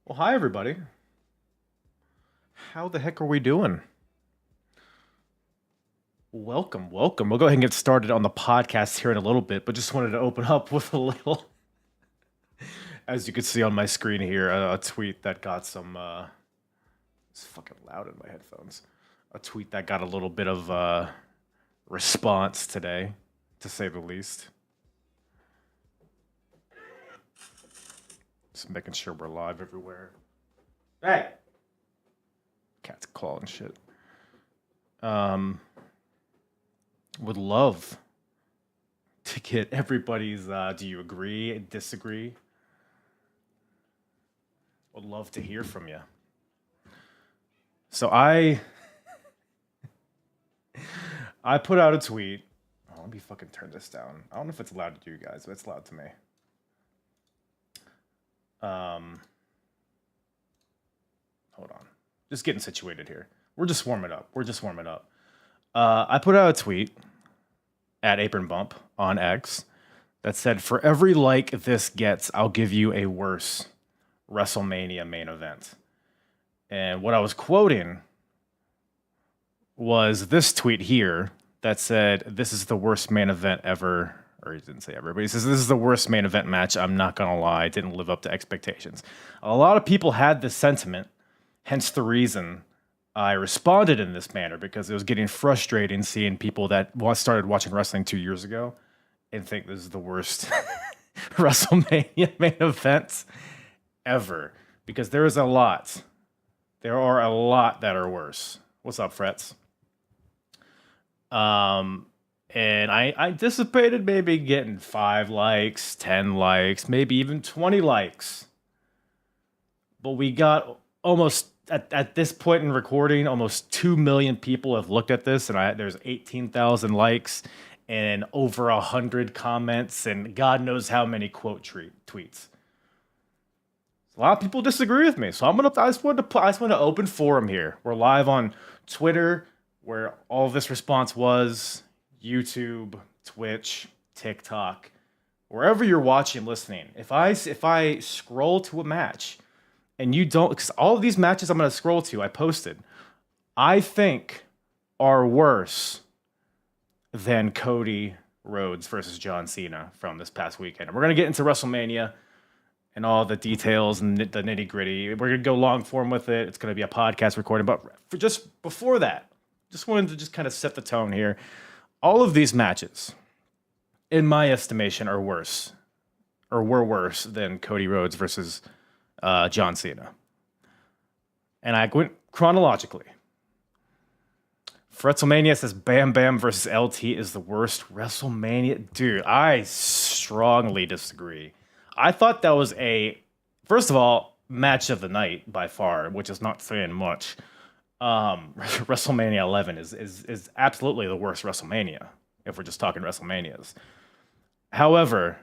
Well, hi everybody. How the heck are we doing? Welcome, welcome. We'll go ahead and get started on the podcast here in a little bit, but just wanted to open up with a little, as you can see on my screen here, a tweet that got some. It's fucking loud in my headphones. A tweet that got a little bit of response today, to say the least. Just making sure we're live everywhere. Hey, cat's clawing shit. Um, would love to get everybody's. Do you agree? Disagree? Would love to hear from you. So I put out a tweet. Oh, let me fucking turn this down. I don't know if it's loud to you guys, but it's loud to me. Um, Hold on. Just getting situated here. We're just warming up. I put out a tweet at Apron Bump on X that said, "For every like this gets, I'll give you a worse WrestleMania main event." And what I was quoting was this tweet here that said, "This is the worst main event ever." Or he didn't say ever, but he says, "This is the worst main event match. I'm not going to lie. It didn't live up to expectations." A lot of people had this sentiment, hence the reason I responded in this manner, because it was getting frustrating seeing people that started watching wrestling 2 years ago and think this is the worst WrestleMania main event ever. Because there is a lot. There are a lot that are worse. What's up, Frets? And I anticipated maybe getting 5 likes, 10 likes, maybe even 20 likes. But we got almost, at this point in recording, almost 2 million people have looked at this, and there's 18,000 likes and over 100 comments, and God knows how many quote tweets. A lot of people disagree with me, so I just want to open forum here. We're live on Twitter, where all of this response was, YouTube, Twitch, TikTok, wherever you're watching, listening. If I scroll to a match and you don't, because all of these matches I'm going to scroll to, I posted, I think are worse than Cody Rhodes versus John Cena from this past weekend. And we're going to get into WrestleMania and all the details and the nitty gritty. We're going to go long form with it. It's going to be a podcast recording. But for just before that, just wanted to just kind of set the tone here. All of these matches, in my estimation, are worse, or were worse than Cody Rhodes versus John Cena. And I went chronologically. WrestleMania says Bam Bam versus LT is the worst WrestleMania. Dude, I strongly disagree. I thought that was first of all, match of the night by far, which is not saying much. WrestleMania 11 is absolutely the worst WrestleMania, if we're just talking WrestleManias. However,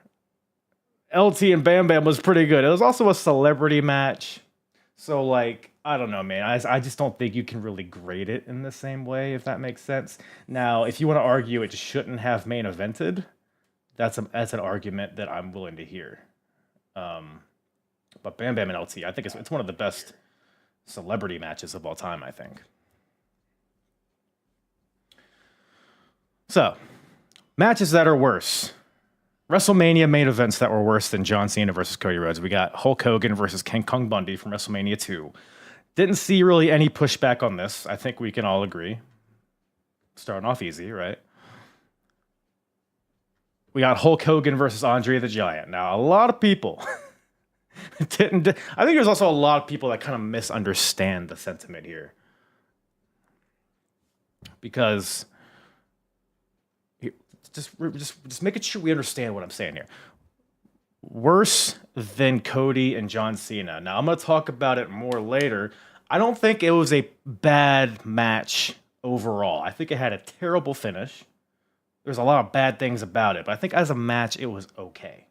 LT and Bam Bam was pretty good. It was also a celebrity match. So, like, I don't know, man. I just don't think you can really grade it in the same way, if that makes sense. Now, if you want to argue it shouldn't have main evented, that's an argument that I'm willing to hear. But Bam Bam and LT, I think it's one of the best celebrity matches of all time, I think. So, matches that are worse. WrestleMania main events that were worse than John Cena versus Cody Rhodes. We got Hulk Hogan versus King Kong Bundy from WrestleMania 2. Didn't see really any pushback on this. I think we can all agree. Starting off easy, right? We got Hulk Hogan versus Andre the Giant. Now, a lot of people didn't. I think there's also a lot of people that kind of misunderstand the sentiment here, because just making sure we understand what I'm saying here. Worse than Cody and John Cena. Now, I'm going to talk about it more later. I don't think it was a bad match overall. I think it had a terrible finish. There's a lot of bad things about it, but I think as a match, it was okay.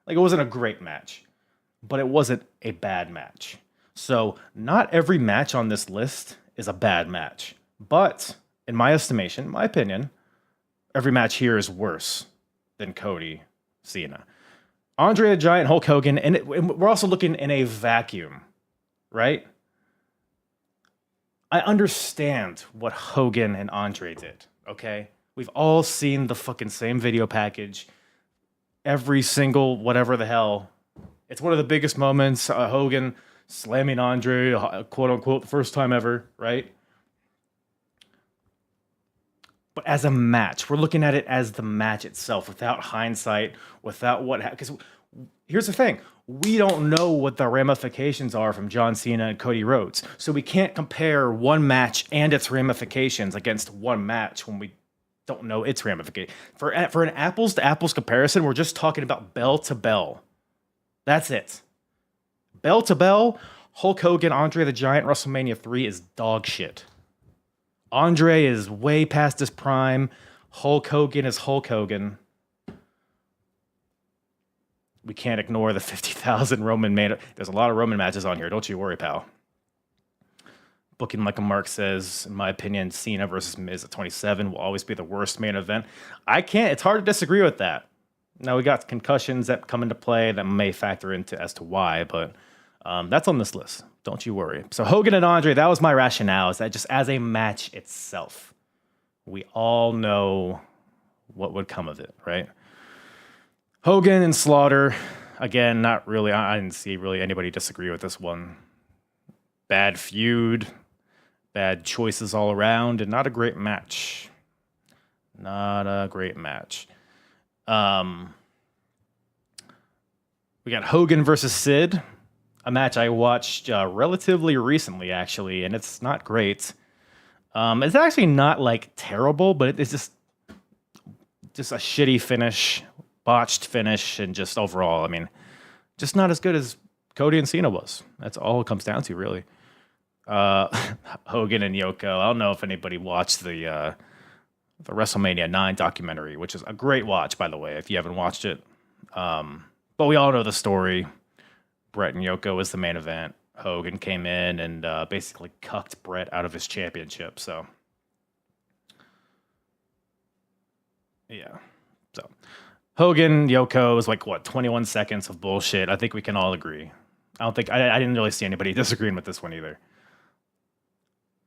Like, it wasn't a great match, but it wasn't a bad match. So, not every match on this list is a bad match. But, in my estimation, my opinion, every match here is worse than Cody Cena. Andre the Giant, Hulk Hogan, and we're also looking in a vacuum. right? I understand what Hogan and Andre did, okay? We've all seen the fucking same video package. Every single whatever the hell. It's one of the biggest moments. Hogan slamming Andre, quote unquote, the first time ever, right? But as a match, we're looking at it as the match itself, without hindsight, without what. Because here's the thing: we don't know what the ramifications are from John Cena and Cody Rhodes, so we can't compare one match and its ramifications against one match when we don't know its ramifications. For an apples to apples comparison, we're just talking about bell to bell. That's it. Bell to bell, Hulk Hogan, Andre the Giant, WrestleMania 3 is dog shit. Andre is way past his prime. Hulk Hogan is Hulk Hogan. We can't ignore the 50,000 Roman There's a lot of Roman matches on here. Don't you worry, pal. Booking like a Mark says, in my opinion, Cena versus Miz at 27 will always be the worst main event. It's hard to disagree with that. Now, we got concussions that come into play that may factor into as to why, but that's on this list. Don't you worry. So Hogan and Andre, that was my rationale, is that just as a match itself, we all know what would come of it, right? Hogan and Slaughter, again, not really. I didn't see really anybody disagree with this one. Bad feud, bad choices all around, and not a great match. Not a great match. We got Hogan versus Sid, a match I watched relatively recently, actually, and it's not great. It's actually not like terrible, but it's just a shitty finish, botched finish, and just overall, I mean, just not as good as Cody and Cena was. That's all it comes down to, really. Hogan and Yoko. I don't know if anybody watched the WrestleMania 9 documentary, which is a great watch, by the way, if you haven't watched it. But we all know the story. Bret and Yoko was the main event. Hogan came in and basically cucked Bret out of his championship. So, yeah. So, Hogan, Yoko was like, 21 seconds of bullshit. I think we can all agree. I didn't really see anybody disagreeing with this one either.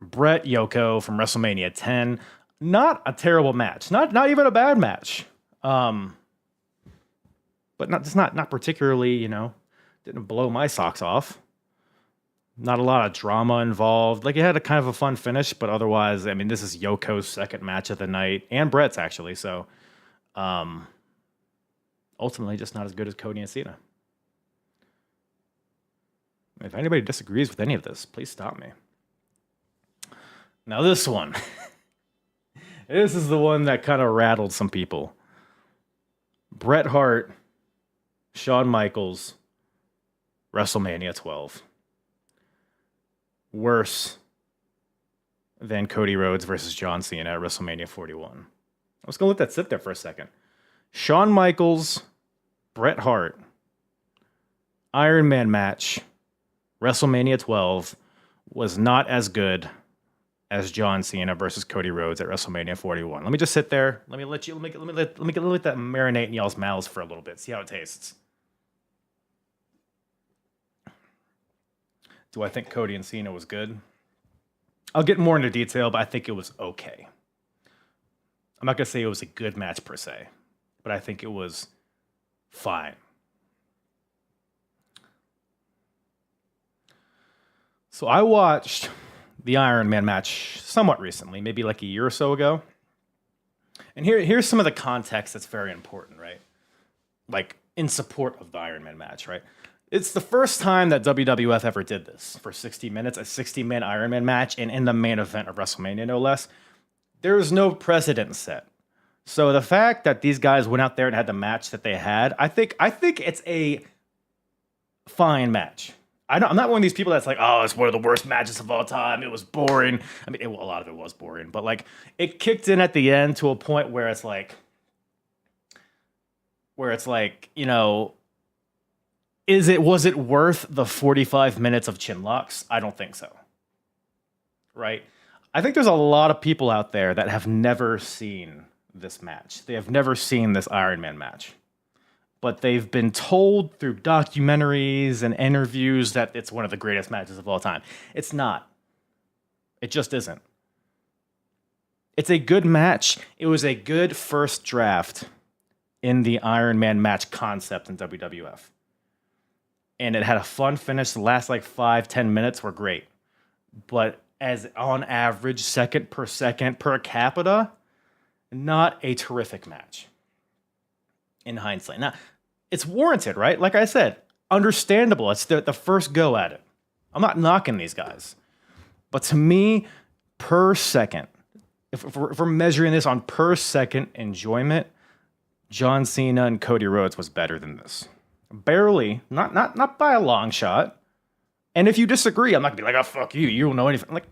Bret, Yoko from WrestleMania 10. Not a terrible match. Not even a bad match. But not particularly, didn't blow my socks off. Not a lot of drama involved. Like, it had a kind of a fun finish, but otherwise, I mean, this is Yoko's second match of the night, and Bret's actually. So, ultimately, just not as good as Cody and Cena. If anybody disagrees with any of this, please stop me. Now, this one. This is the one that kind of rattled some people. Bret Hart, Shawn Michaels, WrestleMania 12. Worse than Cody Rhodes versus John Cena at WrestleMania 41. I was going to let that sit there for a second. Shawn Michaels, Bret Hart, Iron Man match, WrestleMania 12 was not as good as John Cena versus Cody Rhodes at WrestleMania 41. Let me just sit there. Let me let that marinate in y'all's mouths for a little bit. See how it tastes. Do I think Cody and Cena was good? I'll get more into detail, but I think it was okay. I'm not going to say it was a good match per se, but I think it was fine. So I watched the Iron Man match somewhat recently, maybe like a year or so ago. And here's some of the context that's very important, right? Like, in support of the Iron Man match, right? It's the first time that WWF ever did this for 60 minutes, a 60-minute Iron Man match, and in the main event of WrestleMania, no less. There was no precedent set. So the fact that these guys went out there and had the match that they had, I think it's a fine match. I'm not one of these people that's like, oh, it's one of the worst matches of all time. It was boring. I mean, a lot of it was boring, but like, it kicked in at the end to a point where it's like, was it worth the 45 minutes of chinlocks? I don't think so. Right? I think there's a lot of people out there that have never seen this match. They have never seen this Iron Man match. but they've been told through documentaries and interviews that it's one of the greatest matches of all time. It's not. It just isn't. It's a good match. It was a good first draft in the Iron Man match concept in WWF. And it had a fun finish. The last like 5-10 minutes were great. But as on average, second per capita, not a terrific match in hindsight. Now, it's warranted, right? Like I said, understandable. It's the first go at it. I'm not knocking these guys. But to me, per second, if we're measuring this on per second enjoyment, John Cena and Cody Rhodes was better than this. Barely, not by a long shot. And if you disagree, I'm not gonna be like, oh, fuck you, you don't know anything. I'm like,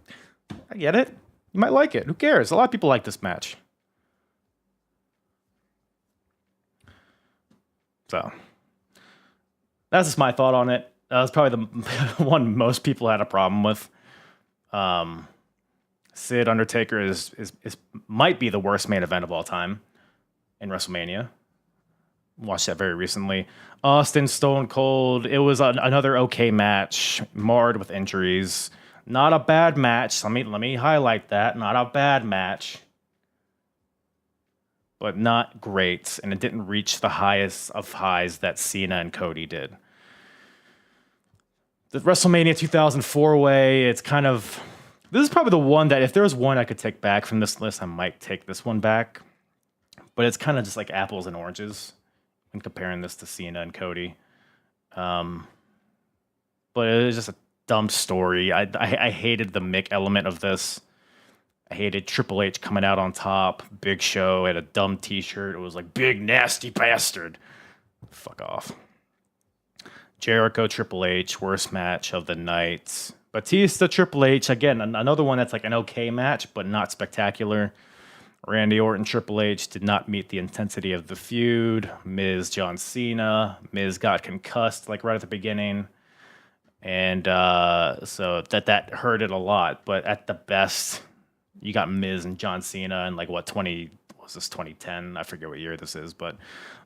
I get it. You might like it. Who cares? A lot of people like this match. So, that's just my thought on it. That's probably the one most people had a problem with. Sid Undertaker is might be the worst main event of all time in WrestleMania. Watched that very recently. Austin Stone Cold. It was another okay match, marred with injuries. Not a bad match. Let me highlight that. Not a bad match, but not great, and it didn't reach the highest of highs that Cena and Cody did. The WrestleMania 2004 way. It's kind of. This is probably the one that if there was one I could take back from this list, I might take this one back. But it's kind of just like apples and oranges when comparing this to Cena and Cody. But it was just a dumb story. I hated the Mick element of this. I hated Triple H coming out on top. Big Show had a dumb t-shirt. It was like, big nasty bastard. Fuck off. Jericho Triple H, worst match of the night. Batista Triple H, again, another one that's like an okay match, but not spectacular. Randy Orton Triple H did not meet the intensity of the feud. Miz John Cena. Miz got concussed like right at the beginning. And so that hurt it a lot. But at the best, you got Miz and John Cena in like what 2010? I forget what year this is, but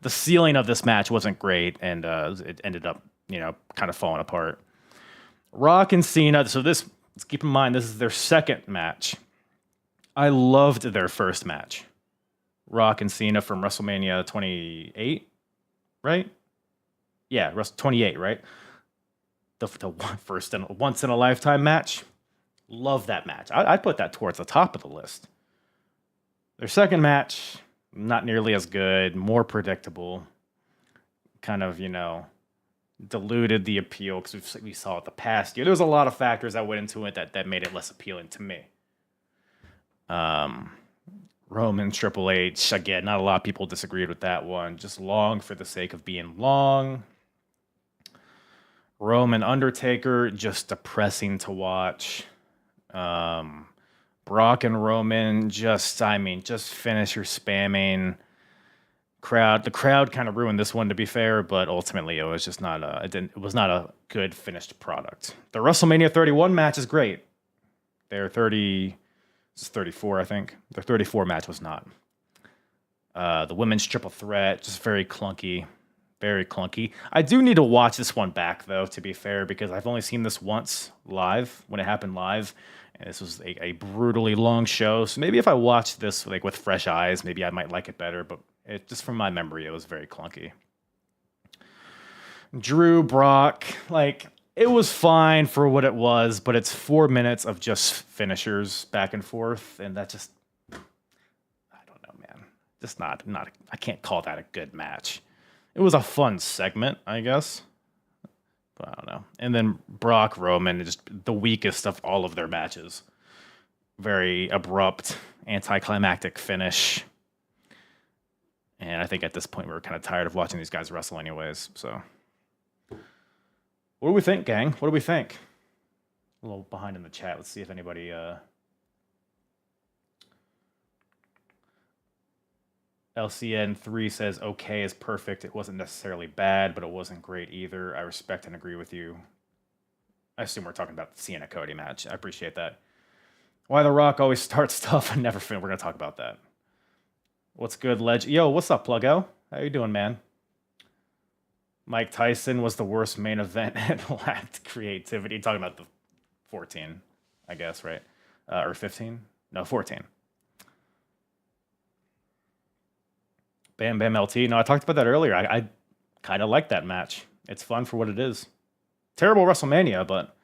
the ceiling of this match wasn't great, and it ended up kind of falling apart. Rock and Cena. So let's keep in mind this is their second match. I loved their first match. Rock and Cena from WrestleMania 28, right? Yeah, 28, right? The first and once in a lifetime match. Love that match. I'd put that towards the top of the list. Their second match, not nearly as good, more predictable. Kind of, diluted the appeal because we saw it the past year. There was a lot of factors that went into it that made it less appealing to me. Roman Triple H, again, not a lot of people disagreed with that one. Just long for the sake of being long. Roman Undertaker, just depressing to watch. Brock and Roman, just finish your spamming. The crowd kind of ruined this one, to be fair, but ultimately it was just it was not a good finished product. The WrestleMania 31 match is great. Their 34, I think. Their 34 match was not. The women's triple threat, just very clunky. Very clunky. I do need to watch this one back, though, to be fair, because I've only seen this once live, when it happened live. And this was a brutally long show. So maybe if I watched this with fresh eyes, maybe I might like it better. But just from my memory, it was very clunky. Drew, Brock, it was fine for what it was, but it's 4 minutes of just finishers back and forth. And that just, I don't know, man. Just not I can't call that a good match. It was a fun segment, I guess. But I don't know. And then Brock, Roman, just the weakest of all of their matches. Very abrupt, anticlimactic finish. And I think at this point we were kind of tired of watching these guys wrestle anyways. So, what do we think, gang? What do we think? A little behind in the chat. Let's see if anybody... LCN3 says, okay is perfect. It wasn't necessarily bad, but it wasn't great either. I respect and agree with you. I assume we're talking about the Cena Cody match. I appreciate that. Why The Rock always starts stuff and never finish. We're going to talk about that. What's good, Yo, what's up, Pluggo? How you doing, man? Mike Tyson was the worst main event and lacked creativity. Talking about the 14, I guess, right? Or 15? No, 14. Bam Bam LT. No, I talked about that earlier. I kind of like that match. It's fun for what it is. Terrible WrestleMania, but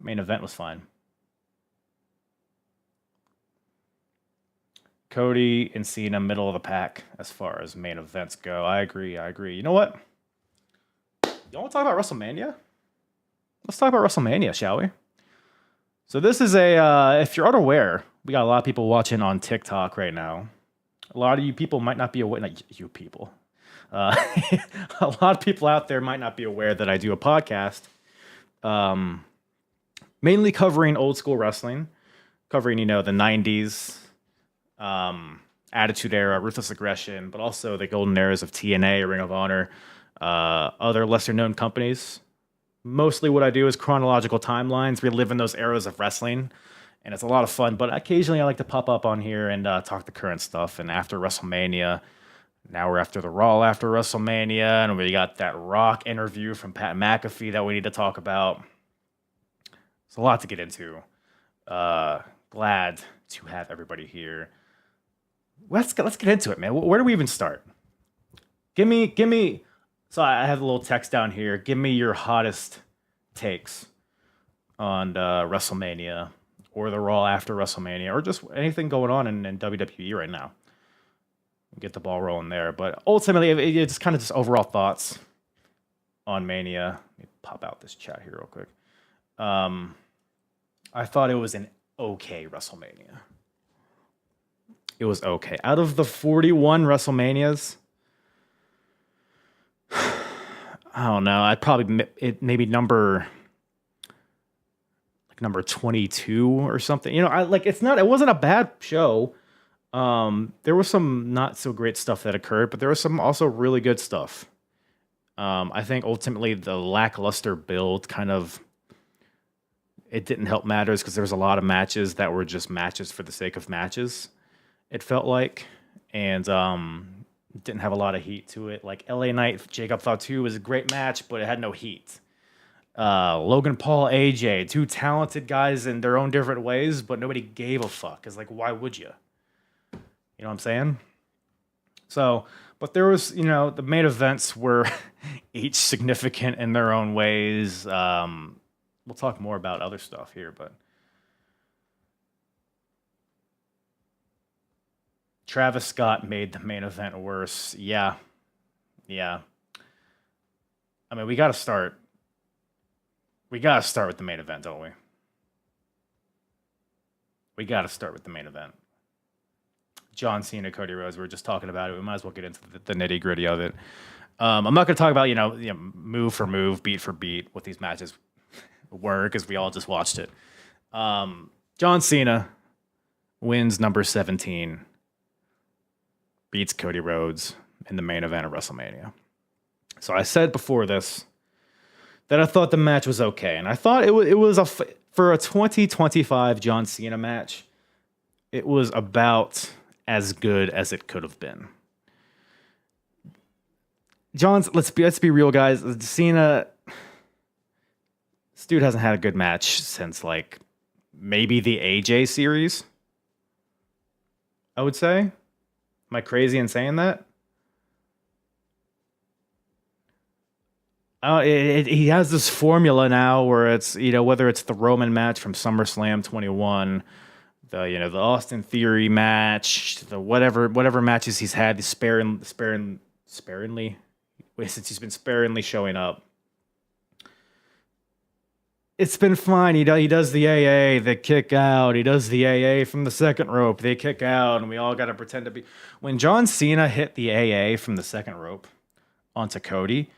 main event was fine. Cody and Cena, middle of the pack as far as main events go. I agree. You know what? You want to talk about WrestleMania? Let's talk about WrestleMania, shall we? So this is if you're unaware, we got a lot of people watching on TikTok right now. A lot of you people might not be aware, not you people. A lot of people out there might not be aware that I do a podcast, mainly covering old school wrestling, covering, the 90s, Attitude Era, Ruthless Aggression, but also the golden eras of TNA, Ring of Honor, other lesser known companies. Mostly what I do is chronological timelines, reliving those eras of wrestling, and it's a lot of fun. But occasionally I like to pop up on here and talk the current stuff. And after WrestleMania, now we're after the Raw after WrestleMania, and we got that Rock interview from Pat McAfee that we need to talk about. It's a lot to get into. Glad to have everybody here. Let's get into it, man. Where do we even start? Give me. So I have a little text down here. Give me your hottest takes on WrestleMania or the Raw after WrestleMania or just anything going on in WWE right now. Get the ball rolling there. But ultimately, it's kind of just overall thoughts on Mania. Let me pop out this chat here real quick. I thought it was an okay WrestleMania. It was okay. Out of the 41 WrestleManias, I don't know. I'd probably maybe number 22 or something. It wasn't a bad show. There was some not so great stuff that occurred, but there was some also really good stuff. I think ultimately the lackluster build it didn't help matters because there was a lot of matches that were just matches for the sake of matches. It felt like, and didn't have a lot of heat to it. Like LA Knight, Jacob Fatu was a great match, but it had no heat. Logan Paul, AJ, two talented guys in their own different ways, but nobody gave a fuck. It's like, why would you? You know what I'm saying? So, but there was, the main events were each significant in their own ways. We'll talk more about other stuff here, but Travis Scott made the main event worse. Yeah. I mean, we got to start with the main event, don't we? We got to start with the main event. John Cena, Cody Rhodes. We were just talking about it. We might as well get into the nitty gritty of it. I'm not going to talk about move for move, beat for beat, what these matches were because we all just watched it. John Cena wins number 17, beats Cody Rhodes in the main event of WrestleMania. So I said before this that I thought the match was okay, and I thought it was for a 2025 John Cena match, it was about as good as it could have been. Let's be real, guys. Cena, this dude hasn't had a good match since maybe the AJ series. I would say. Am I crazy in saying that? He has this formula now where it's, whether it's the Roman match from SummerSlam 21, the Austin Theory match, the whatever matches he's had, sparingly, since he's been sparingly showing up. It's been fine. He does the AA, they kick out. He does the AA from the second rope, they kick out, and we all got to pretend to be. When John Cena hit the AA from the second rope onto Cody,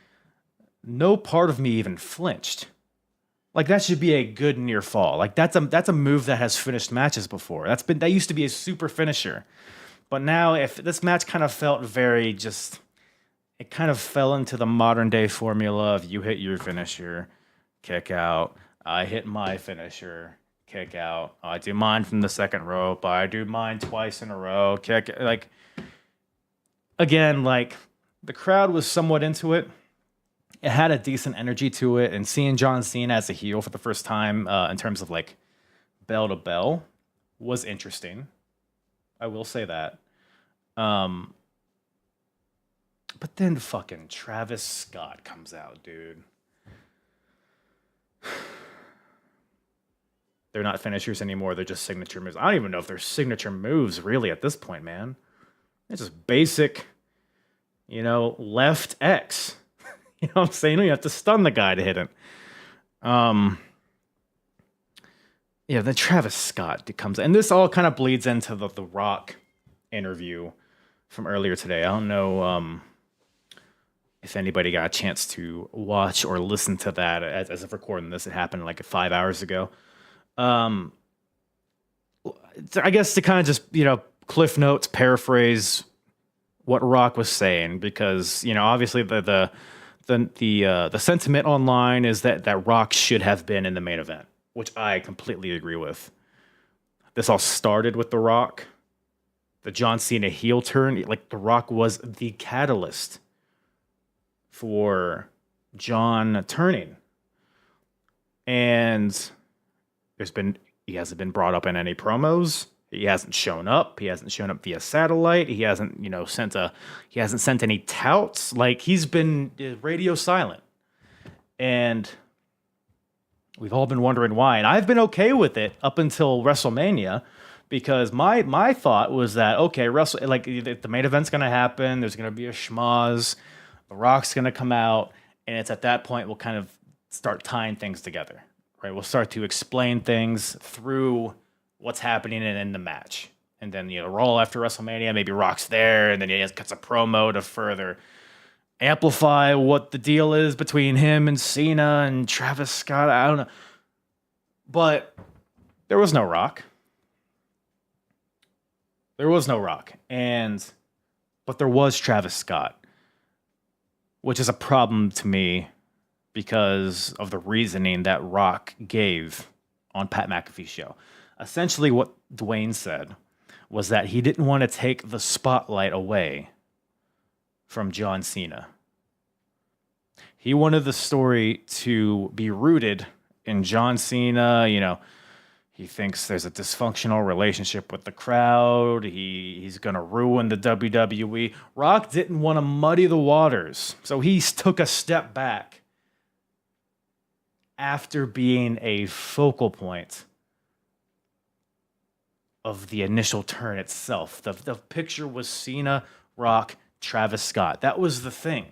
no part of me even flinched. That should be a good near fall. That's a move that has finished matches before. That used to be a super finisher. But now, if this match kind of felt very it kind of fell into the modern day formula of you hit your finisher, kick out. I hit my finisher, kick out. I do mine from the second rope. I do mine twice in a row, kick. Again, the crowd was somewhat into it. It had a decent energy to it, and seeing John Cena as a heel for the first time in terms of like bell to bell was interesting. I will say that. Um, but then fucking Travis Scott comes out, dude. They're not finishers anymore. They're just signature moves. I don't even know if they're signature moves really at this point, man. It's just basic, left X. You know what I'm saying? You have to stun the guy to hit him. Um, yeah, then Travis Scott comes, and this all kind of bleeds into the Rock interview from earlier today. I don't know if anybody got a chance to watch or listen to that as of recording this. It happened like 5 hours ago. Um, I guess to kind of just cliff notes, paraphrase what Rock was saying, because obviously the sentiment online is that Rock should have been in the main event, which I completely agree with. This all started with The Rock, the John Cena heel turn. Like, The Rock was the catalyst for John turning, and he hasn't been brought up in any promos. He hasn't shown up. He hasn't shown up via satellite. He hasn't, he hasn't sent any touts. Like, he's been radio silent. And we've all been wondering why. And I've been okay with it up until WrestleMania, because my thought was that, okay, the main event's going to happen. There's going to be a schmoz. The Rock's going to come out. And it's at that point we'll kind of start tying things together, right? We'll start to explain things through what's happening in the match. And then, Raw after WrestleMania, maybe Rock's there, and then he cuts a promo to further amplify what the deal is between him and Cena and Travis Scott. I don't know. But there was no Rock. There was no Rock. But there was Travis Scott, which is a problem to me because of the reasoning that Rock gave on Pat McAfee's show. Essentially, what Dwayne said was that he didn't want to take the spotlight away from John Cena. He wanted the story to be rooted in John Cena. He thinks there's a dysfunctional relationship with the crowd. He's going to ruin the WWE. Rock didn't want to muddy the waters, so he took a step back after being a focal point of the initial turn itself. The picture was Cena, Rock, Travis Scott. That was the thing.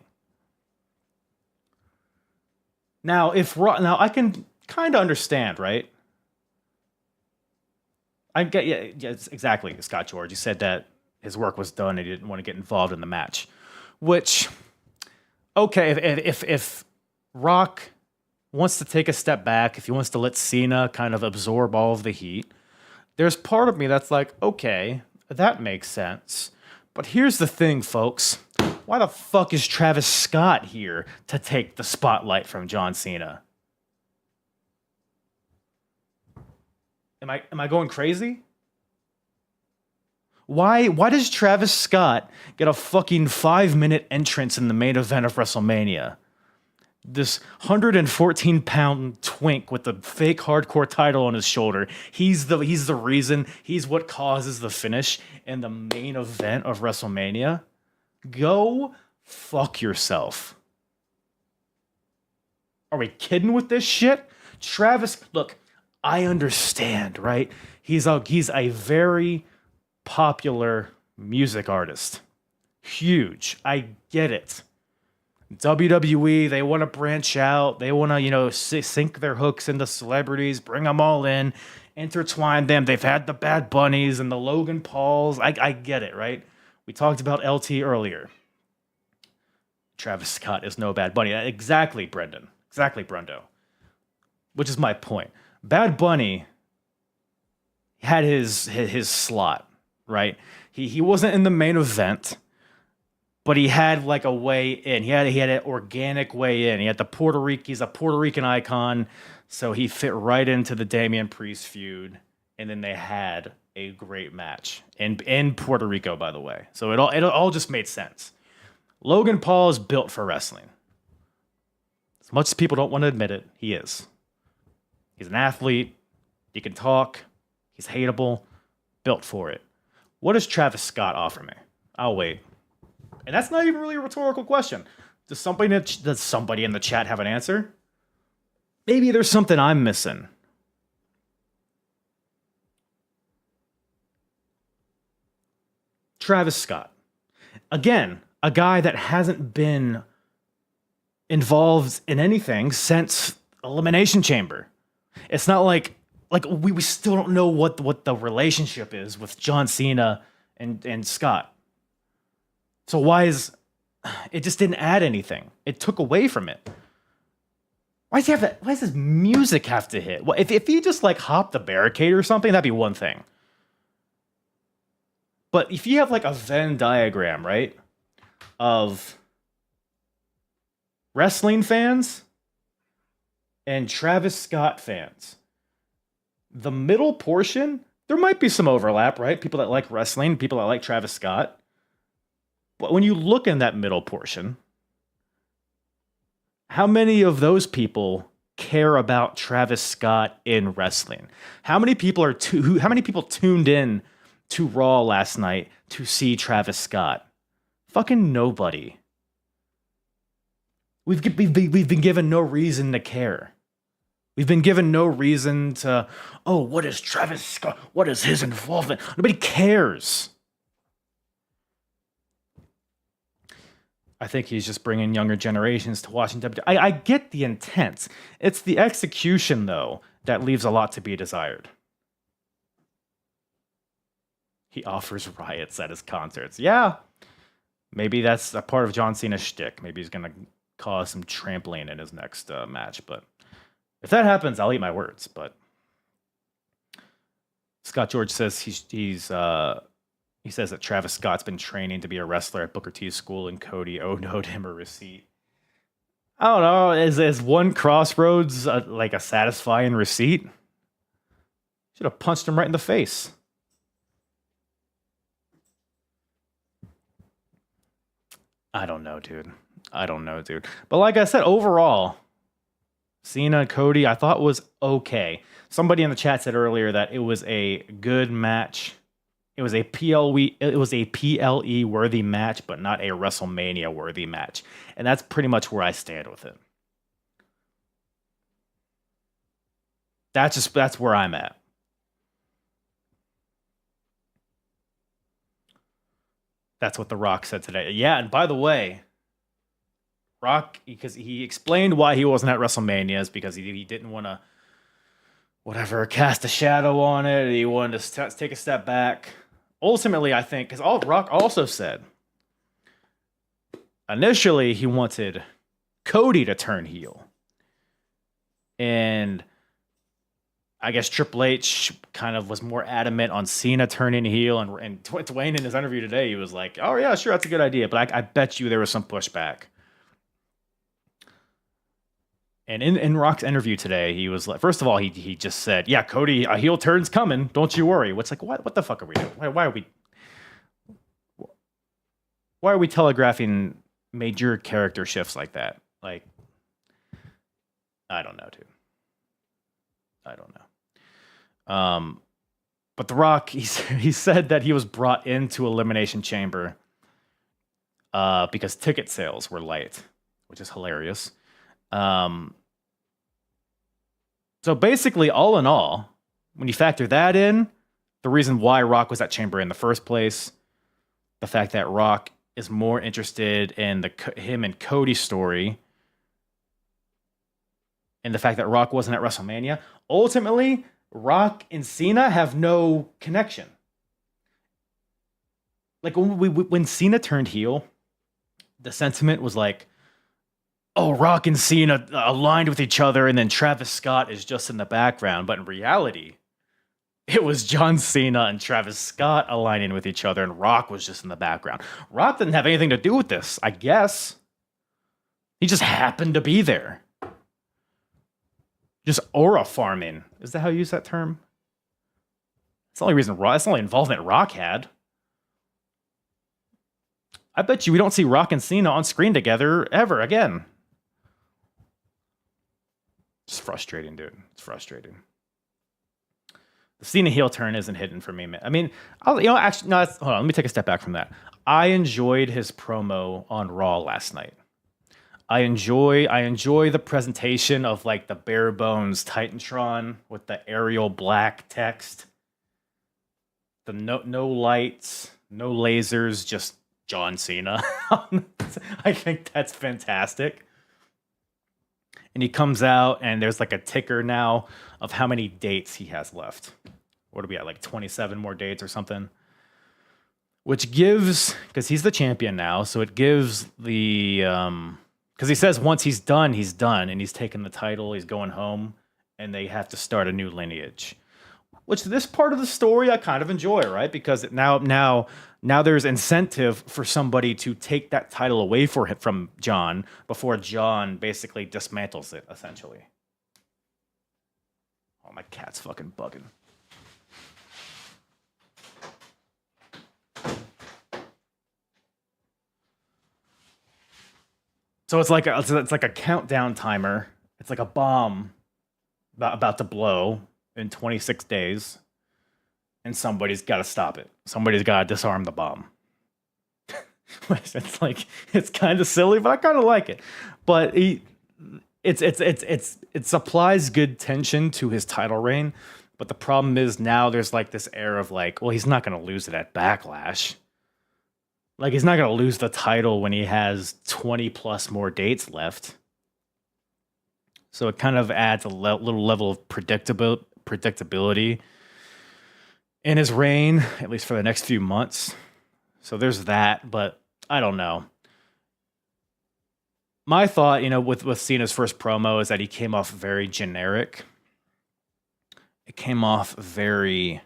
Now, now I can kind of understand, right? I get, yeah, exactly, Scott George. He said that his work was done and he didn't want to get involved in the match. Which, okay, if Rock wants to take a step back, if he wants to let Cena kind of absorb all of the heat, there's part of me that's like, okay, that makes sense. But here's the thing, folks. Why the fuck is Travis Scott here to take the spotlight from John Cena? Am I going crazy? Why does Travis Scott get a fucking 5-minute entrance in the main event of WrestleMania? This 114-pound twink with the fake hardcore title on his shoulder. He's the reason. He's what causes the finish in the main event of WrestleMania. Go fuck yourself. Are we kidding with this shit? Travis, look, I understand, right? He's a very popular music artist. Huge. I get it. WWE, they want to branch out. They want to, sink their hooks into celebrities, bring them all in, intertwine them. They've had the Bad Bunnies and the Logan Pauls. I get it, right? We talked about LT earlier. Travis Scott is no Bad Bunny. Exactly, Brendan. Exactly, Brundo. Which is my point. Bad Bunny had his slot, right? He wasn't in the main event, but he had like a way in. He had an organic way in. He had he's a Puerto Rican icon, so he fit right into the Damian Priest feud. And then they had a great match in Puerto Rico, by the way. So it all just made sense. Logan Paul is built for wrestling. As much as people don't want to admit it, he is. He's an athlete. He can talk. He's hateable. Built for it. What does Travis Scott offer me? I'll wait. And that's not even really a rhetorical question. Does somebody in the chat have an answer? Maybe there's something I'm missing. Travis Scott. Again, a guy that hasn't been involved in anything since Elimination Chamber. It's not like we still don't know what the relationship is with John Cena and Scott. So why is it just didn't add anything? It took away from it. Why does his music have to hit? Well, if he just like hopped the barricade or something, that'd be one thing. But if you have like a Venn diagram, right, of wrestling fans and Travis Scott fans, the middle portion, there might be some overlap, right? People that like wrestling, people that like Travis Scott. But when you look in that middle portion, how many of those people care about Travis Scott in wrestling? How many people tuned in to Raw last night to see Travis Scott? Fucking nobody. We've been given no reason to care. We've been given no reason to, oh, what is Travis Scott? What is his involvement? Nobody cares. I think he's just bringing younger generations to watching WWE. I get the intent. It's the execution, though, that leaves a lot to be desired. He offers riots at his concerts. Yeah, maybe that's a part of John Cena's shtick. Maybe he's going to cause some trampling in his next match. But if that happens, I'll eat my words. But Scott George says he says that Travis Scott's been training to be a wrestler at Booker T's school, and Cody owed him a receipt. I don't know. Is one Crossroads like a satisfying receipt? Should have punched him right in the face. I don't know, dude. But like I said, overall, Cena, Cody, I thought was okay. Somebody in the chat said earlier that it was a good match. It was a PLE worthy match, but not a WrestleMania worthy match. And that's pretty much where I stand with it. That's where I'm at. That's what The Rock said today. Yeah, and by the way, Rock, because he explained why he wasn't at WrestleManias, because he didn't want to, cast a shadow on it. He wanted to take a step back. Ultimately, I think, because Rock also said, initially he wanted Cody to turn heel. And I guess Triple H kind of was more adamant on Cena turning heel. And Dwayne in his interview today, he was like, oh yeah, sure, that's a good idea. But I bet you there was some pushback. And in Rock's interview today, he was like, first of all, he just said, yeah, Cody, a heel turn's coming. Don't you worry. What's like, what the fuck are we doing? Why are we telegraphing major character shifts like that? Like, I don't know, dude. I don't know. But The Rock, he said that he was brought into Elimination Chamber because ticket sales were light, which is hilarious. So basically, all in all, when you factor that in, the reason why Rock was at Chamber in the first place, the fact that Rock is more interested in him and Cody story, and the fact that Rock wasn't at WrestleMania, ultimately, Rock and Cena have no connection. Like when Cena turned heel, the sentiment was like, oh, Rock and Cena aligned with each other, and then Travis Scott is just in the background. But in reality, it was John Cena and Travis Scott aligning with each other, and Rock was just in the background. Rock didn't have anything to do with this, I guess. He just happened to be there. Just aura farming. Is that how you use that term? That's the only reason that's the only involvement Rock had. I bet you we don't see Rock and Cena on screen together ever again. It's frustrating, dude. It's frustrating. The Cena heel turn isn't hidden for me, man. I mean, actually, no. Hold on. Let me take a step back from that. I enjoyed his promo on Raw last night. I enjoy the presentation of like the bare bones Titantron with the Arial black text, the no lights, no lasers, just John Cena. I think that's fantastic. And he comes out and there's like a ticker now of how many dates he has left. What are we at? Like 27 more dates or something. Which gives, because he's the champion now, so it gives the because he says once he's done, and he's taken the title, he's going home, and they have to start a new lineage. Which this part of the story I kind of enjoy, right? Because now there's incentive for somebody to take that title away from John before John basically dismantles it, essentially. Oh, my cat's fucking bugging. So it's like a countdown timer. It's like a bomb about to blow in 26 days, and somebody's got to stop it. Somebody's got to disarm the bomb. It's kind of silly, but I kind of like it. But it supplies good tension to his title reign. But the problem is now there's like this air of like, well, he's not going to lose it at Backlash. Like, he's not going to lose the title when he has 20 plus more dates left. So it kind of adds a little level of predictability in his reign, at least for the next few months. So there's that, but I don't know. My thought, with Cena's first promo is that he came off very generic. It came off very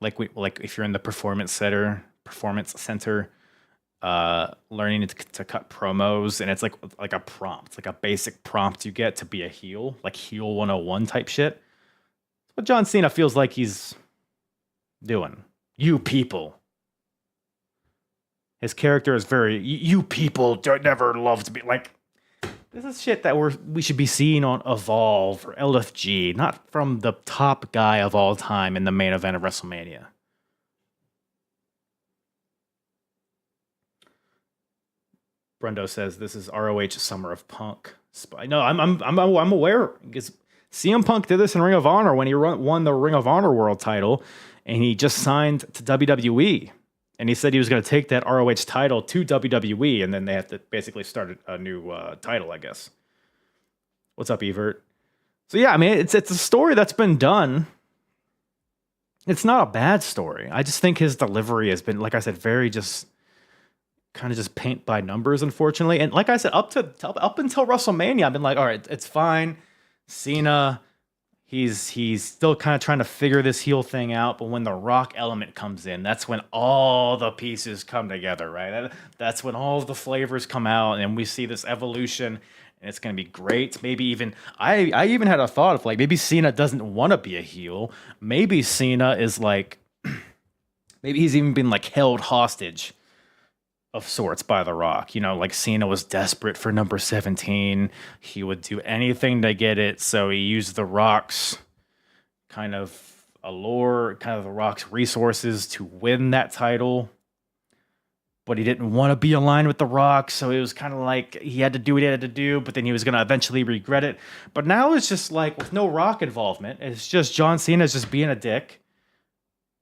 like if you're in the performance center, learning to cut promos, and it's like a prompt, like a basic prompt you get to be a heel, like heel 101 type shit. What John Cena feels like he's doing. You people. His character is very, you people don't never love to be like, this is shit that we should be seeing on Evolve or LFG, not from the top guy of all time in the main event of WrestleMania. Brendo says this is ROH Summer of Punk. No, I'm aware because CM Punk did this in Ring of Honor when he won the Ring of Honor World Title, and he just signed to WWE. And he said he was going to take that ROH title to WWE, and then they have to basically start a new title, I guess. What's up, Evert? So yeah, I mean, it's a story that's been done. It's not a bad story. I just think his delivery has been, like I said, very just kind of just paint by numbers, unfortunately. And like I said, up until WrestleMania, I've been like, all right, it's fine. Cena, he's still kind of trying to figure this heel thing out. But when the Rock element comes in, that's when all the pieces come together, right? That's when all of the flavors come out, and we see this evolution. And it's going to be great. Maybe even I even had a thought of like maybe Cena doesn't want to be a heel. Maybe Cena is like maybe he's even been like held hostage of sorts by The Rock. Like Cena was desperate for number 17. He would do anything to get it. So he used The Rock's kind of allure, kind of The Rock's resources to win that title. But he didn't want to be aligned with The Rock. So it was kind of like he had to do what he had to do, but then he was going to eventually regret it. But now it's just like with no Rock involvement, it's just John Cena's just being a dick.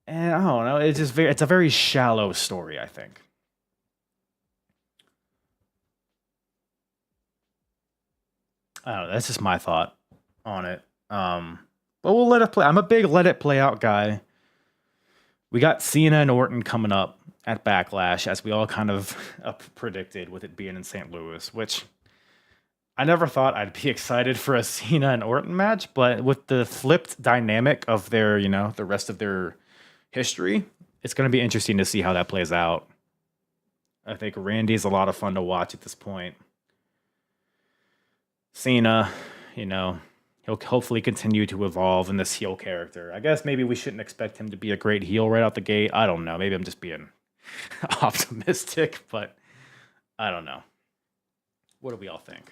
And I don't know. It's a very shallow story, I think. I don't know. That's just my thought on it. But we'll let it play. I'm a big let it play out guy. We got Cena and Orton coming up at Backlash, as we all kind of predicted, with it being in St. Louis, which I never thought I'd be excited for a Cena and Orton match, but with the flipped dynamic of their, the rest of their history, it's going to be interesting to see how that plays out. I think Randy's a lot of fun to watch at this point. Cena, he'll hopefully continue to evolve in this heel character. I guess maybe we shouldn't expect him to be a great heel right out the gate. I don't know. Maybe I'm just being optimistic, but I don't know. What do we all think?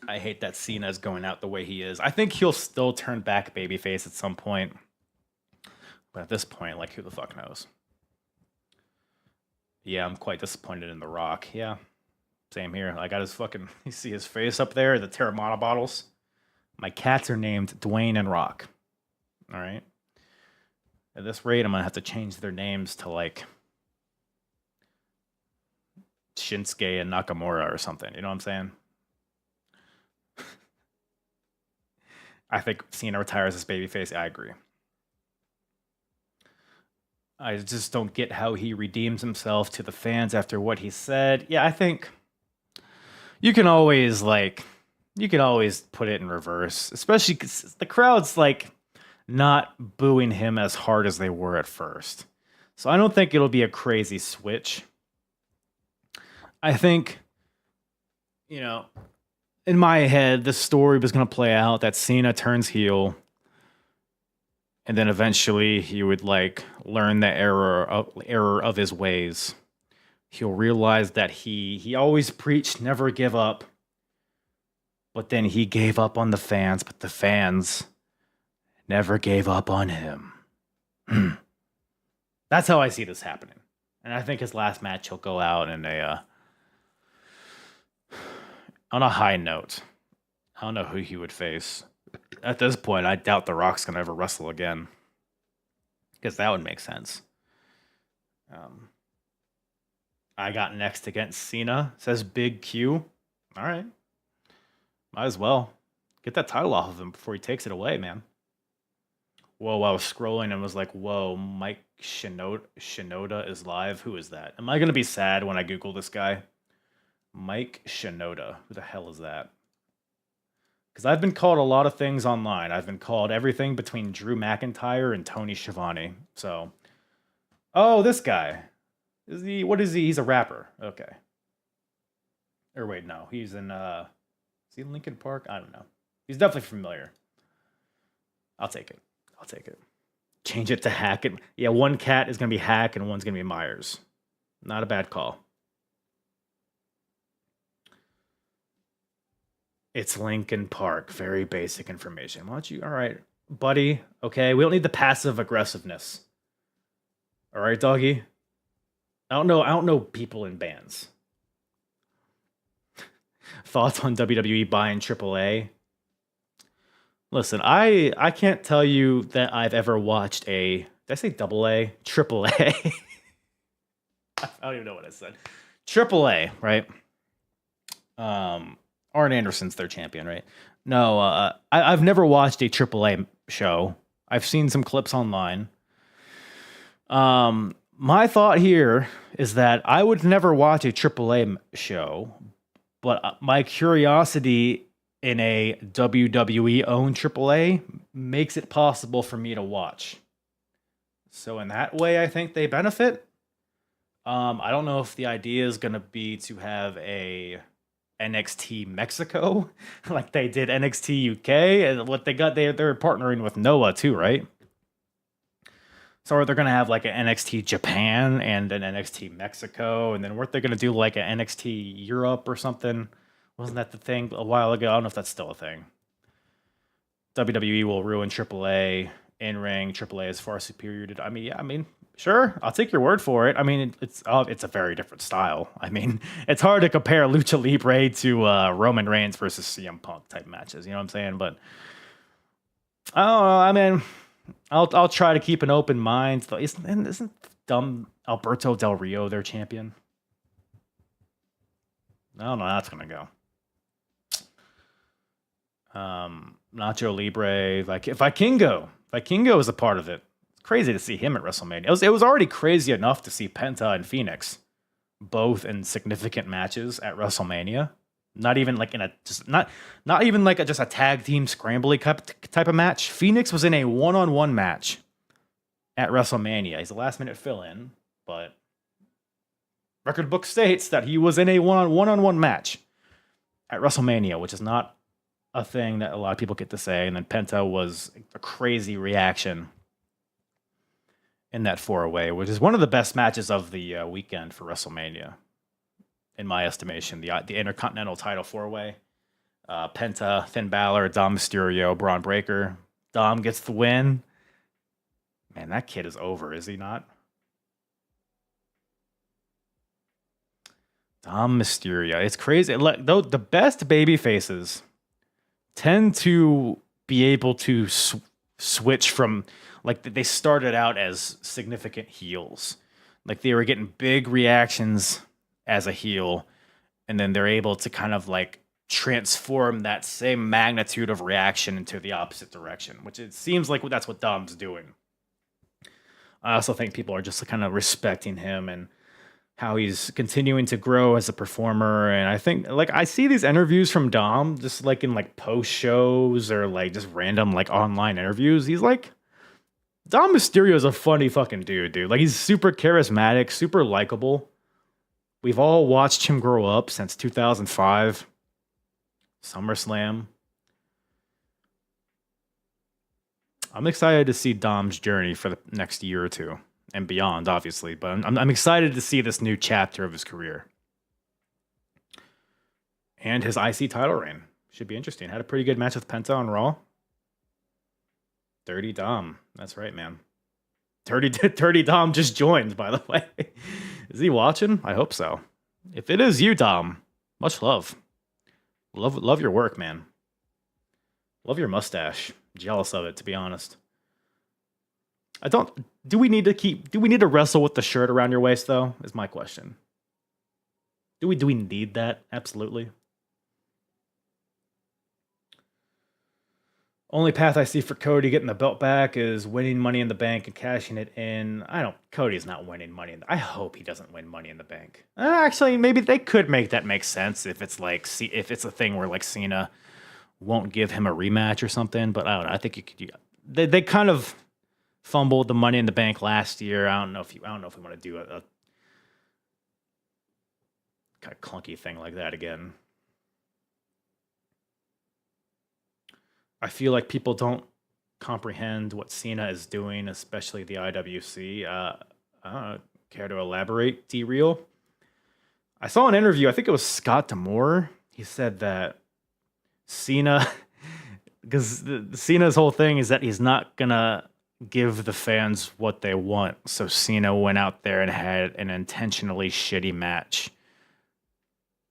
I hate that Cena's going out the way he is. I think he'll still turn back babyface at some point. But at this point, like, who the fuck knows? Yeah, I'm quite disappointed in The Rock. Yeah, same here. I got his fucking. You see his face up there, the Terramana bottles. My cats are named Dwayne and Rock. All right. At this rate, I'm gonna have to change their names to like Shinsuke and Nakamura or something. You know what I'm saying? I think Cena retires as babyface. I agree. I just don't get how he redeems himself to the fans after what he said. Yeah, I think you can always put it in reverse, especially because the crowd's like not booing him as hard as they were at first. So I don't think it'll be a crazy switch. I think, you know, in my head, the story was going to play out that Cena turns heel, and then eventually he would like learn the error of his ways. He'll realize that he always preached never give up, but then he gave up on the fans, but the fans never gave up on him. That's how I see this happening. And I think his last match he'll go out in a on a high note. I don't know who he would face. At this point, I doubt The Rock's gonna ever wrestle again. Because that would make sense. I got next against Cena, says Big Q. All right. Might as well. Get that title off of him before he takes it away, man. Whoa, I was scrolling and was like, whoa, Mike Shinoda is live. Who is that? Am I going to be sad when I Google this guy? Mike Shinoda. Who the hell is that? Because I've been called a lot of things online. I've been called everything between Drew McIntyre and Tony Schiavone. So, oh, this guy. Is he? What is he? He's a rapper. Okay. Or wait, no. He's in, is he in Linkin Park? I don't know. He's definitely familiar. I'll take it. Change it to Hack. Yeah, one cat is going to be Hack and one's going to be Myers. Not a bad call. It's Linkin Park. Very basic information. Why don't you? All right, buddy. Okay, we don't need the passive aggressiveness. All right, doggy. I don't know people in bands. Thoughts on WWE buying AAA? Listen, I can't tell you that I've ever watched a. Did I say double A? Triple A. I don't even know what I said. Triple A, right? Arn Anderson's their champion, right? No, I've never watched a AAA show. I've seen some clips online. My thought here is that I would never watch a AAA show, but my curiosity in a WWE owned AAA makes it possible for me to watch. So in that way, I think they benefit. I don't know if the idea is going to be to have a NXT Mexico like they did NXT UK, and what they got, they're partnering with Noah too, right? So are they going to have like an NXT Japan and an NXT Mexico, and then weren't they going to do like an NXT Europe or something? Wasn't that the thing a while ago? I don't know if that's still a thing. WWE will ruin AAA in ring. AAA is far superior to. I mean, sure, I'll take your word for it. I mean, it's a very different style. I mean, it's hard to compare Lucha Libre to Roman Reigns versus CM Punk type matches. You know what I'm saying? But I don't know. I mean, I'll try to keep an open mind. Isn't dumb Alberto Del Rio their champion? I don't know how that's gonna go. Nacho Libre, like Vikingo is a part of it. It's crazy to see him at WrestleMania. It was already crazy enough to see Penta and Phoenix both in significant matches at WrestleMania. Not even like not even like just a tag team scrambly type of match. Phoenix was in a one-on-one match at WrestleMania. He's a last-minute fill-in, but record book states that he was in a one-on-one match at WrestleMania, which is not a thing that a lot of people get to say. And then Penta was a crazy reaction in that four-way, which is one of the best matches of the weekend for WrestleMania, in my estimation. The Intercontinental title four-way. Penta, Finn Balor, Dom Mysterio, Braun Breaker. Dom gets the win. Man, that kid is over, is he not? Dom Mysterio. It's crazy. Though the best baby faces tend to be able to switch from, like, they started out as significant heels. Like, they were getting big reactions as a heel, and then they're able to kind of like transform that same magnitude of reaction into the opposite direction, which it seems like that's what Dom's doing. I also think people are just kind of respecting him and how he's continuing to grow as a performer. And I think, like, I see these interviews from Dom just like in like post shows or like just random like online interviews. He's like, Dom Mysterio is a funny fucking dude. Like, he's super charismatic, super likable. We've all watched him grow up since 2005, SummerSlam. I'm excited to see Dom's journey for the next year or two and beyond, obviously. But I'm excited to see this new chapter of his career. And his IC title reign. Should be interesting. Had a pretty good match with Penta on Raw. Dirty Dom. That's right, man. Dirty Dom just joined, by the way. Is he watching? I hope so. If it is you, Dom, much love. Love your work, man. Love your mustache. Jealous of it, to be honest. Do we need to wrestle with the shirt around your waist, though? Is my question. Do we need that? Absolutely. Only path I see for Cody getting the belt back is winning Money in the Bank and cashing it in. Cody's not winning Money I hope he doesn't win Money in the Bank. Actually, maybe they could make that make sense if it's like, if it's a thing where like Cena won't give him a rematch or something. But I don't know. I think you could. They kind of fumbled the Money in the Bank last year. I don't know if we want to do a kind of clunky thing like that again. I feel like people don't comprehend what Cena is doing, especially the IWC. Care to elaborate, D-Real? I saw an interview, I think it was Scott D'Amore. He said that Cena, because Cena's whole thing is that he's not going to give the fans what they want. So Cena went out there and had an intentionally shitty match.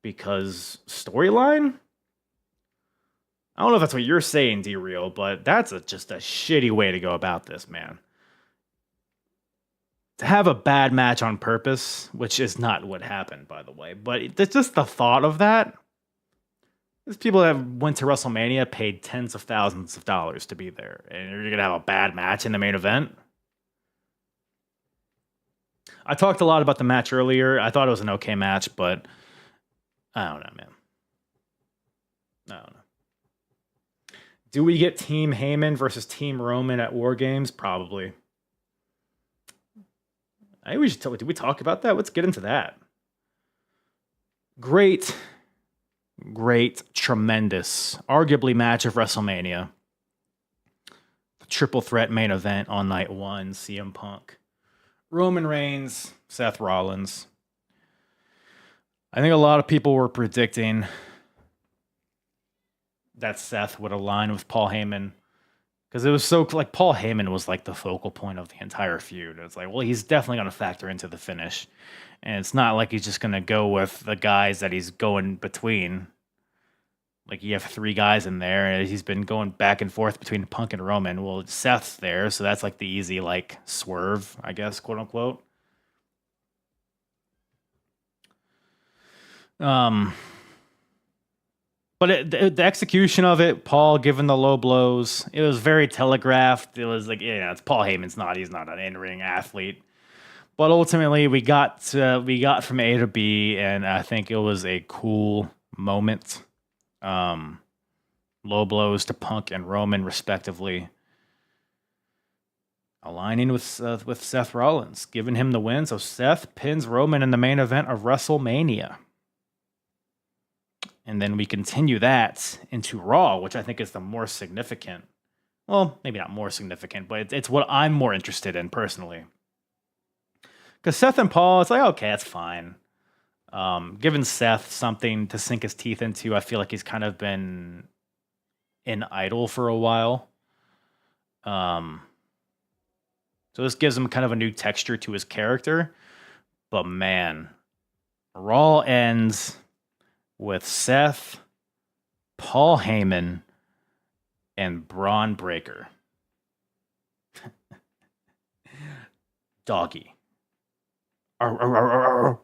Because storyline? I don't know if that's what you're saying, D-Real, but that's just a shitty way to go about this, man. To have a bad match on purpose, which is not what happened, by the way, but it's just the thought of that. There's people that went to WrestleMania, paid tens of thousands of dollars to be there, and you're going to have a bad match in the main event? I talked a lot about the match earlier. I thought it was an okay match, but I don't know, man. I don't know. Do we get Team Heyman versus Team Roman at War Games? Probably. I think we should did we talk about that? Let's get into that. Great, tremendous, arguably match of WrestleMania. The triple threat main event on night one. CM Punk, Roman Reigns, Seth Rollins. I think a lot of people were predicting that Seth would align with Paul Heyman, because it was so like Paul Heyman was like the focal point of the entire feud. It's like, well, he's definitely going to factor into the finish, and it's not like he's just going to go with the guys that he's going between. Like, you have three guys in there, and he's been going back and forth between Punk and Roman. Well, Seth's there, so that's like the easy like swerve, I guess, quote unquote. But the execution of it, Paul giving the low blows, it was very telegraphed. It was like, it's Paul Heyman's he's not an in-ring athlete. But ultimately, we got from A to B, and I think it was a cool moment. Low blows to Punk and Roman, respectively. Aligning with Seth Rollins, giving him the win. So Seth pins Roman in the main event of WrestleMania. And then we continue that into Raw, which I think is the more significant. Well, maybe not more significant, but it's what I'm more interested in personally. Because Seth and Paul, it's like, okay, that's fine. Giving Seth something to sink his teeth into. I feel like he's kind of been in idle for a while. Um, so this gives him kind of a new texture to his character. But man, Raw ends with Seth, Paul Heyman, and Braun Breaker. Doggy. Arr, arr, arr, arr, arr.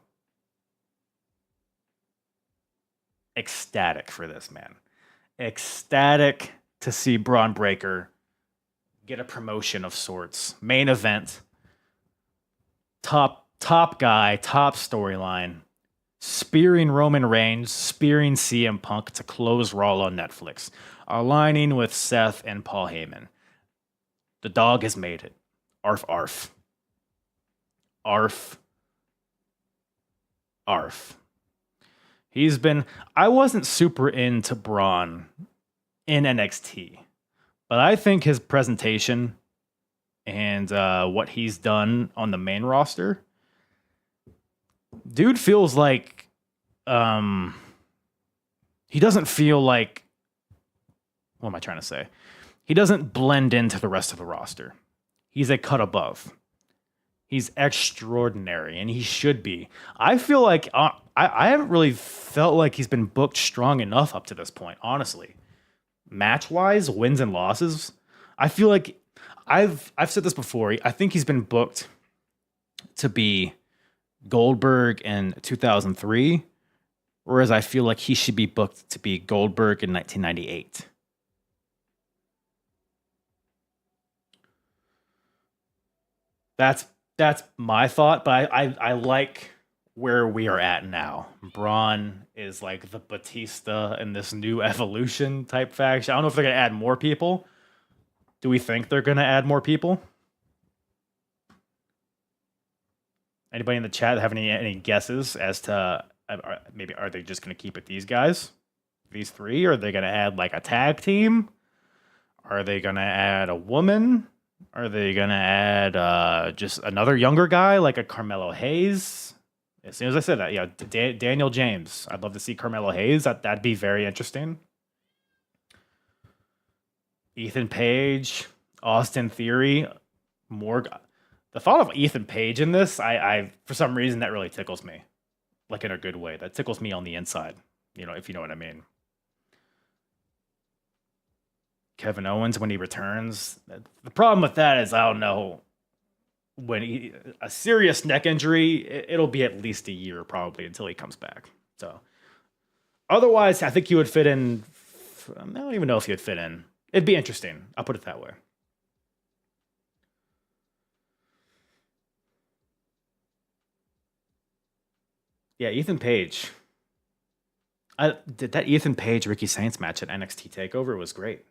Ecstatic for this, man. Ecstatic to see Braun Breaker get a promotion of sorts. Main event. Top guy, top storyline. Spearing Roman Reigns, spearing CM Punk to close Raw on Netflix. Aligning with Seth and Paul Heyman. The dog has made it. Arf, arf. Arf. Arf. I wasn't super into Braun in NXT, but I think his presentation and what he's done on the main roster, dude feels like he doesn't feel like, what am I trying to say? He doesn't blend into the rest of the roster. He's a cut above. He's extraordinary, and he should be. I feel like I haven't really felt like he's been booked strong enough up to this point, honestly. Match-wise, wins and losses, I feel like I've said this before. I think he's been booked to be Goldberg in 2003, whereas I feel like he should be booked to be Goldberg in 1998. That's my thought, but I like where we are at now. Braun is like the Batista in this new evolution type faction. I don't know if they're gonna add more people. Do we think they're gonna add more people? Anybody in the chat have any guesses as to maybe are they just gonna keep it these guys, these three? Or are they gonna add like a tag team? Are they gonna add a woman? Are they gonna add just another younger guy like a Carmelo Hayes? As soon as I said that, yeah, Daniel James. I'd love to see Carmelo Hayes. That'd be very interesting. Ethan Page, Austin Theory, more. The thought of Ethan Page in this, I for some reason that really tickles me, like in a good way. That tickles me on the inside, if you know what I mean. Kevin Owens when he returns. The problem with that is I don't know when a serious neck injury. It'll be at least a year probably until he comes back. So otherwise, I think he would fit in. I don't even know if he would fit in. It'd be interesting. I'll put it that way. Yeah, Ethan Page. I did that Ethan Page Ricky Saints match at NXT Takeover was great.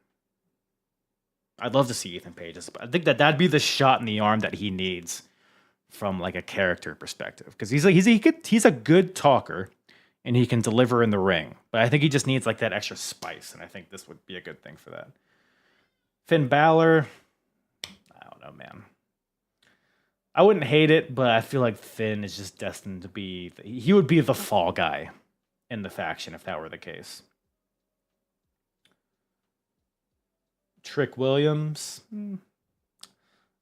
I'd love to see Ethan Page. I think that'd be the shot in the arm that he needs from like a character perspective, because he's a good talker and he can deliver in the ring, but I think he just needs like that extra spice, and I think this would be a good thing for that. Finn Balor, I don't know, man. I wouldn't hate it, but I feel like Finn is just destined to be. He would be the fall guy in the faction if that were the case. Trick Williams. I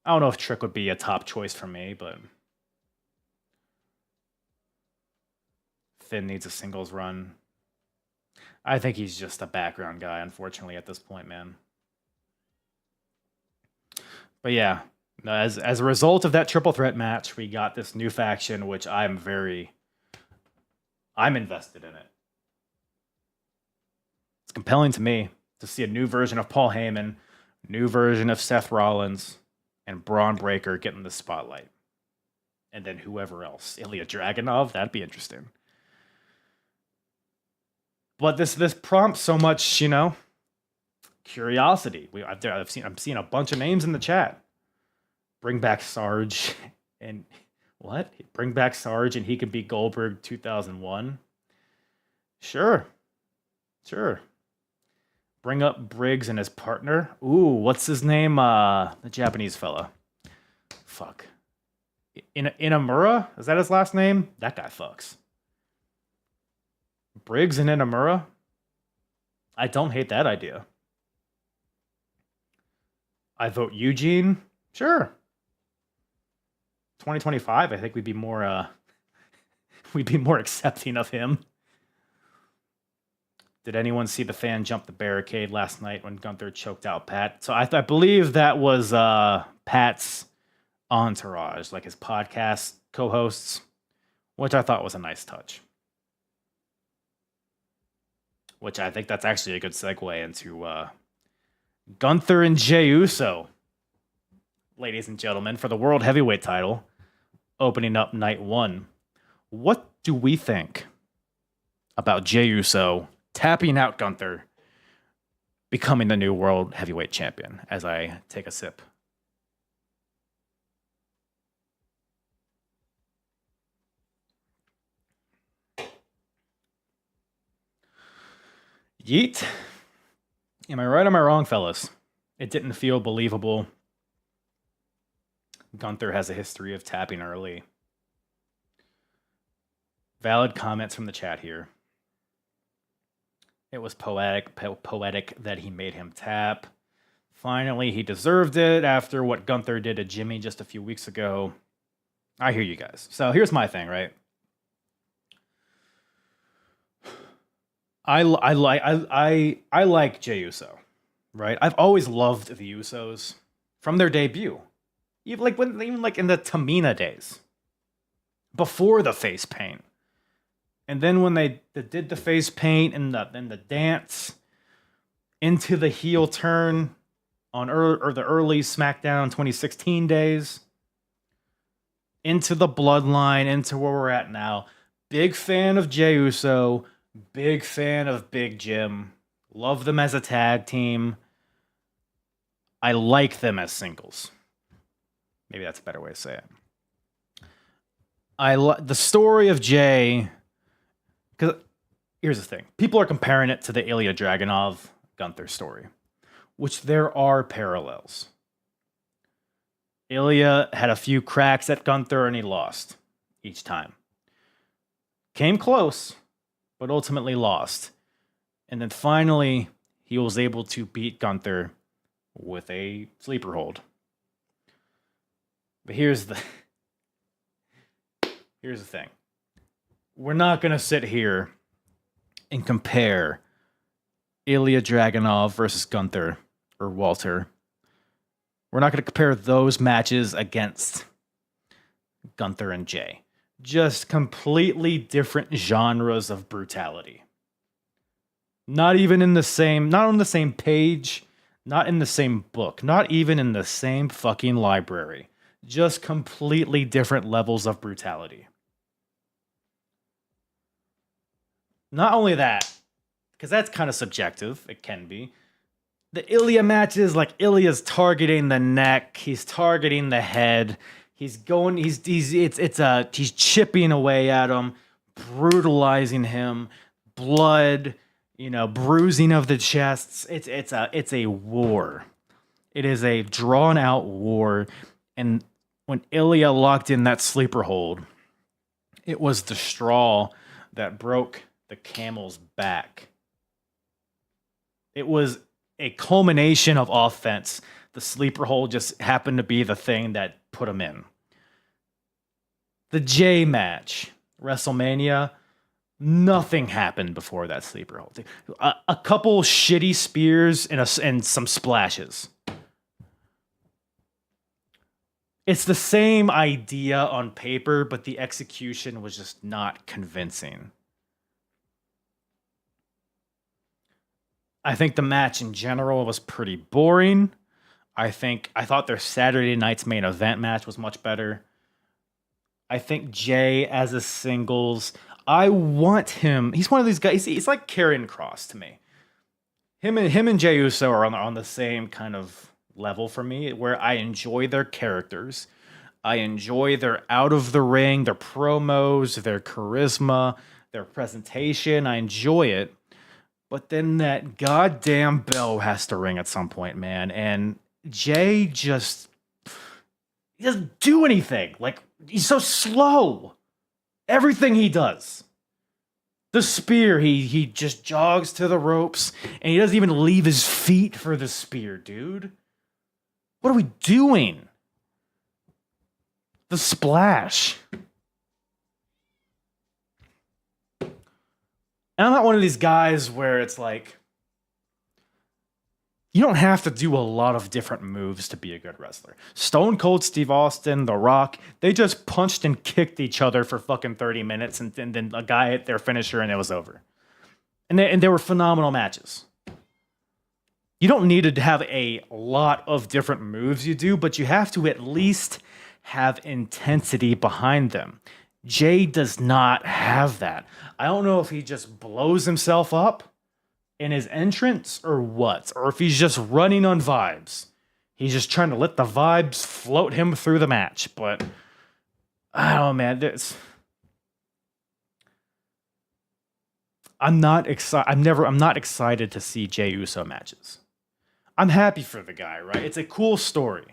don't know if Trick would be a top choice for me, but Finn needs a singles run. I think he's just a background guy, unfortunately, at this point, man. But yeah, as a result of that triple threat match, we got this new faction, which I'm invested in it. It's compelling to me to see a new version of Paul Heyman, new version of Seth Rollins, and Braun Breaker getting the spotlight. And then whoever else. Ilya Dragunov, that'd be interesting. But this prompts so much, curiosity. I'm seeing a bunch of names in the chat. Bring back Sarge and what? Bring back Sarge and he could be Goldberg 2001. Sure. Bring up Briggs and his partner. Ooh, what's his name? The Japanese fella. Fuck. Inamura? Is that his last name? That guy fucks. Briggs and Inamura. I don't hate that idea. I vote Eugene. Sure. 2025, I think we'd be more we'd be more accepting of him. Did anyone see the fan jump the barricade last night when Gunther choked out Pat? So I believe that was Pat's entourage, like his podcast co-hosts, which I thought was a nice touch. Which I think that's actually a good segue into Gunther and Jey Uso, ladies and gentlemen, for the World Heavyweight title, opening up night one. What do we think about Jey Uso tapping out Gunther, becoming the new World Heavyweight Champion? As I take a sip. Yeet. Am I right or am I wrong, fellas? It didn't feel believable. Gunther has a history of tapping early. Valid comments from the chat here. It was poetic that he made him tap. Finally, he deserved it after what Gunther did to Jimmy just a few weeks ago. I hear you guys. So here's my thing, right? I like Jey Uso, right? I've always loved the Usos from their debut, even in the Tamina days, before the face paint, and then when they did the face paint and the dance into the heel turn on the early SmackDown 2016 days, into the Bloodline, into where we're at now. Big fan of Jey Uso. Big fan of Big Jim. Love them as a tag team. I like them as singles. Maybe that's a better way to say it. The story of Jey, because here's the thing. People are comparing it to the Ilya Dragunov Gunther story, which there are parallels. Ilya had a few cracks at Gunther and he lost each time. Came close, but ultimately lost. And then finally, he was able to beat Gunther with a sleeper hold. But here's the thing. We're not going to sit here and compare Ilya Dragunov versus Gunther or Walter. We're not going to compare those matches against Gunther and Jey. Just completely different genres of brutality. Not even in the same, not on the same page, not in the same book, not even in the same fucking library. Just completely different levels of brutality. Not only that, because that's kind of subjective, it can be. The Ilya matches, like Ilya's targeting the neck, he's targeting the head. He's chipping away at him, brutalizing him, blood, bruising of the chests. It's a war. It is a drawn out war. And when Ilya locked in that sleeper hold, it was the straw that broke the camel's back. It was a culmination of offense. The sleeper hold just happened to be the thing that put him in. The Jey match, WrestleMania, nothing happened before that sleeper hold. A couple shitty spears and some splashes. It's the same idea on paper, but the execution was just not convincing. I think the match in general was pretty boring. I thought their Saturday night's main event match was much better. I think Jey as a singles, I want him. He's one of these guys. He's like Karrion Kross to me. Him and Jey Uso are on the same kind of level for me, where I enjoy their characters. I enjoy their out of the ring, their promos, their charisma, their presentation. I enjoy it. But then that goddamn bell has to ring at some point, man. And Jey he doesn't do anything. Like, he's so slow. Everything he does The spear, he just jogs to the ropes, and he doesn't even leave his feet for the spear, dude. What are we doing? The splash. And I'm not one of these guys where it's like, you don't have to do a lot of different moves to be a good wrestler. Stone Cold Steve Austin, The Rock, they just punched and kicked each other for fucking 30 minutes, and then a guy hit their finisher and it was over. And they were phenomenal matches. You don't need to have a lot of different moves you do, but you have to at least have intensity behind them. Jay does not have that. I don't know if he just blows himself up in his entrance or what, or if he's just running on vibes. He's just trying to let the vibes float him through the match. But I don't know, man. I'm not excited to see Jey Uso matches. I'm happy for the guy, right? It's a cool story.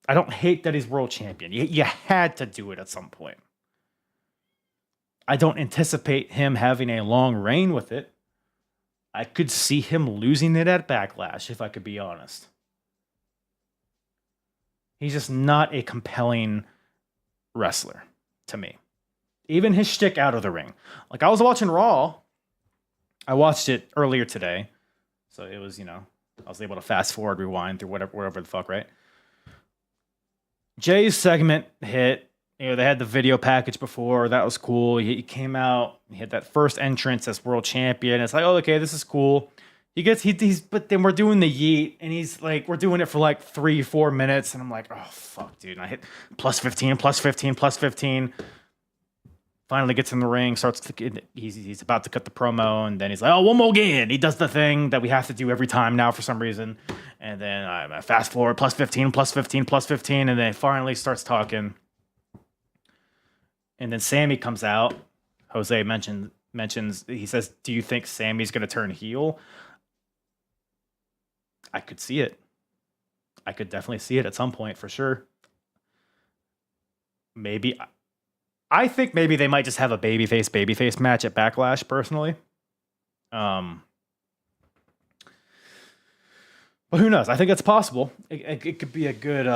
I don't hate that he's world champion. You had to do it at some point. I don't anticipate him having a long reign with it. I could see him losing it at Backlash, if I could be honest. He's just not a compelling wrestler to me. Even his shtick out of the ring. Like, I was watching Raw. I watched it earlier today. So it was, I was able to fast forward, rewind through whatever the fuck, right? Jay's segment hit. They had the video package before. That was cool. He came out. He had that first entrance as world champion. It's like, oh, okay, this is cool. But then we're doing the yeet, and he's like, we're doing it for like 3-4 minutes, and I'm like, oh fuck, dude. And I hit plus 15, plus 15, plus 15. Finally gets in the ring, he's about to cut the promo, and then he's like, oh, one more again. He does the thing that we have to do every time now for some reason. And then I fast forward, plus 15, plus 15, plus 15, and then finally starts talking. And then Sammy comes out. Jose mentions, he says, do you think Sammy's going to turn heel? I could see it. I could definitely see it at some point for sure. Maybe. I think maybe they might just have a babyface match at Backlash, personally. But who knows? I think it's possible. It could be a good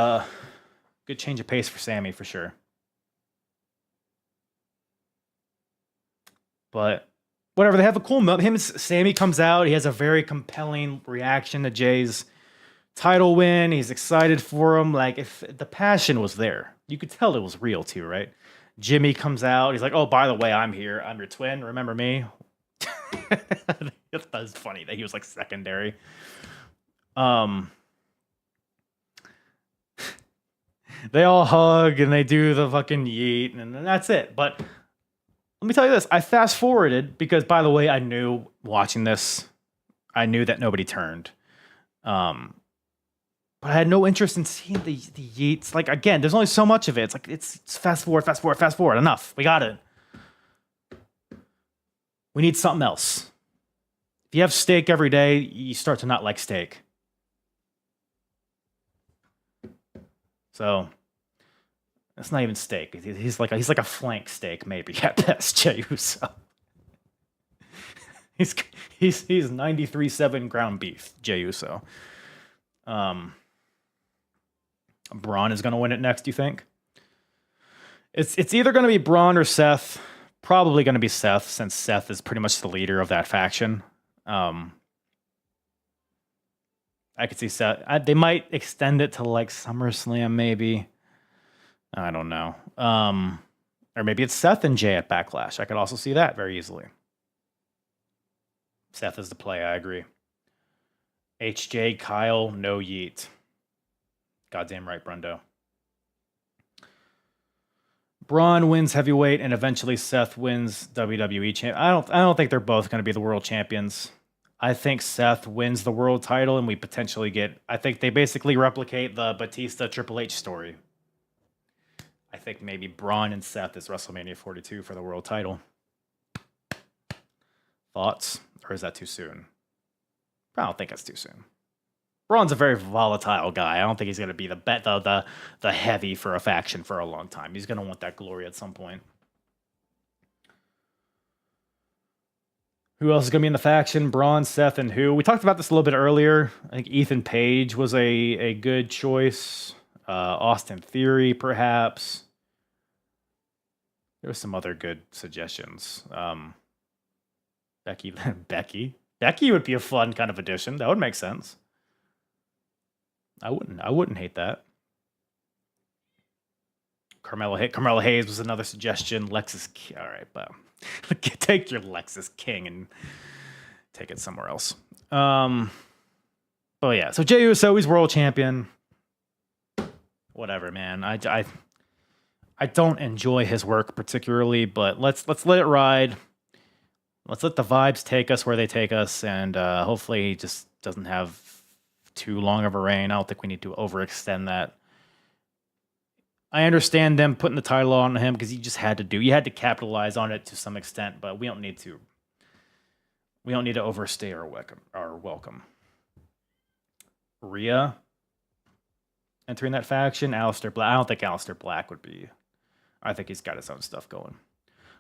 change of pace for Sammy for sure. But whatever, they have a cool moment. Sammy comes out. He has a very compelling reaction to Jay's title win. He's excited for him. Like, if the passion was there, you could tell it was real too, right? Jimmy comes out. He's like, oh, by the way, I'm here. I'm your twin. Remember me? That's funny that he was like secondary. They all hug and they do the fucking yeet, and that's it. But let me tell you this. I fast forwarded because, by the way, I knew watching this, I knew that nobody turned. But I had no interest in seeing the yeets. Like, again, there's only so much of it. It's like, it's fast forward. Enough. We got it. We need something else. If you have steak every day, you start to not like steak. So that's not even steak. He's like a flank steak, maybe at best. Jey Uso. He's 93.7 ground beef. Jey Uso. Braun is going to win it next. You think? It's either going to be Braun or Seth. Probably going to be Seth, since Seth is pretty much the leader of that faction. I could see Seth. They might extend it to like SummerSlam, maybe. I don't know. Or maybe it's Seth and Jay at Backlash. I could also see that very easily. Seth is the play. I agree. HJ, Kyle, no yeet. Goddamn right, Brundo. Braun wins heavyweight, and eventually Seth wins WWE champ. I don't think they're both going to be the world champions. I think Seth wins the world title, and we potentially get. I think they basically replicate the Batista Triple H story. I think maybe Braun and Seth is WrestleMania 42 for the world title. Thoughts, or is that too soon? I don't think it's too soon. Braun's a very volatile guy. I don't think he's going to be the heavy for a faction for a long time. He's going to want that glory at some point. Who else is going to be in the faction? Braun, Seth, and who? We talked about this a little bit earlier. I think Ethan Page was a good choice. Austin Theory, perhaps. There were some other good suggestions. Becky. Becky would be a fun kind of addition. That would make sense. I wouldn't hate that. Carmelo Hayes was another suggestion. Lexis. All right, but take your Lexis King and take it somewhere else. Oh yeah. So Jey Uso, he's world champion. Whatever, man. I don't enjoy his work particularly, but let's let it ride. Let's let the vibes take us where they take us, and hopefully he just doesn't have too long of a reign. I don't think we need to overextend that. I understand them putting the title on him because you had to capitalize on it to some extent, but we don't need to overstay our welcome. Rhea entering that faction. Aleister Black. I don't think Aleister Black would be. I think he's got his own stuff going.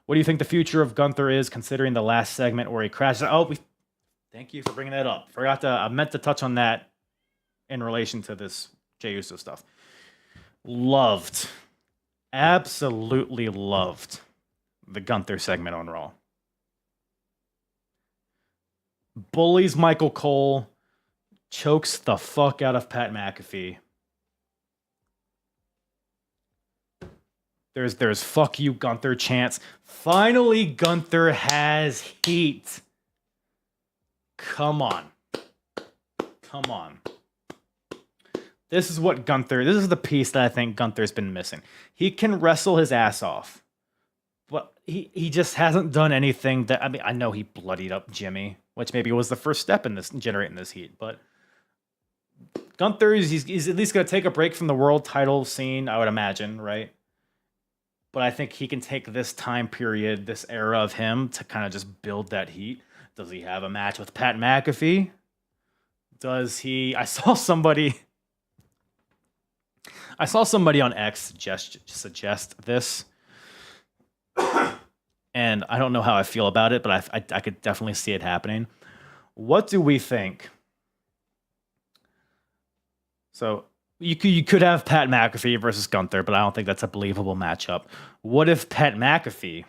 What do you think the future of Gunther is, considering the last segment where he crashes? Thank you for bringing that up. I meant to touch on that in relation to this Jey Uso stuff. Absolutely loved the Gunther segment on Raw. Bullies Michael Cole, chokes the fuck out of Pat McAfee. There's fuck you Gunther chants. Finally, Gunther has heat. Come on. This is the piece that I think Gunther's been missing. He can wrestle his ass off, but he just hasn't done anything that, I know he bloodied up Jimmy, which maybe was the first step in generating this heat, but Gunther, he's at least going to take a break from the world title scene, I would imagine, right? But I think he can take this time period, this era of him, to kind of just build that heat. Does he have a match with Pat McAfee? Does he... I saw somebody on X suggest this, and I don't know how I feel about it, but I could definitely see it happening. What do we think? So you could have Pat McAfee versus Gunther, but I don't think that's a believable matchup. What if Pat McAfee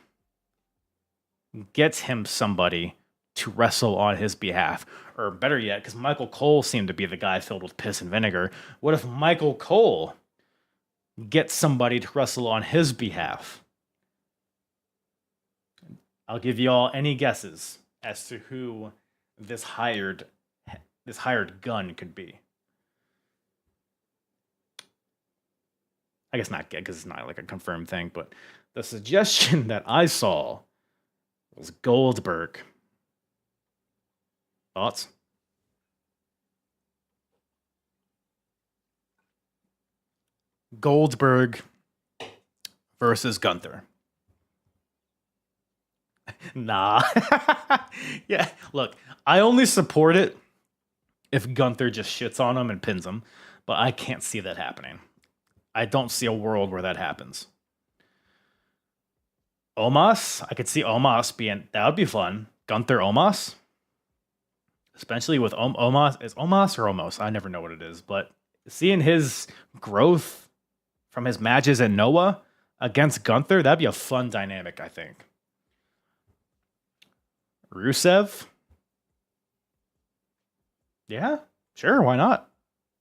gets him somebody to wrestle on his behalf? Or better yet, because Michael Cole seemed to be the guy filled with piss and vinegar, what if Michael Cole gets somebody to wrestle on his behalf? I'll give you all any guesses as to who this hired gun could be. I guess not because it's not like a confirmed thing, but the suggestion that I saw was Goldberg. Thoughts? Goldberg versus Gunther. Nah. Yeah, look, I only support it if Gunther just shits on him and pins him, but I can't see that happening. I don't see a world where that happens. Omos? I could see Omos being... That would be fun. Gunther Omos? Especially with Omos. Is Omos or Omos? I never know what it is. But seeing his growth from his matches in Noah against Gunther, that'd be a fun dynamic, I think. Rusev? Yeah, sure, why not?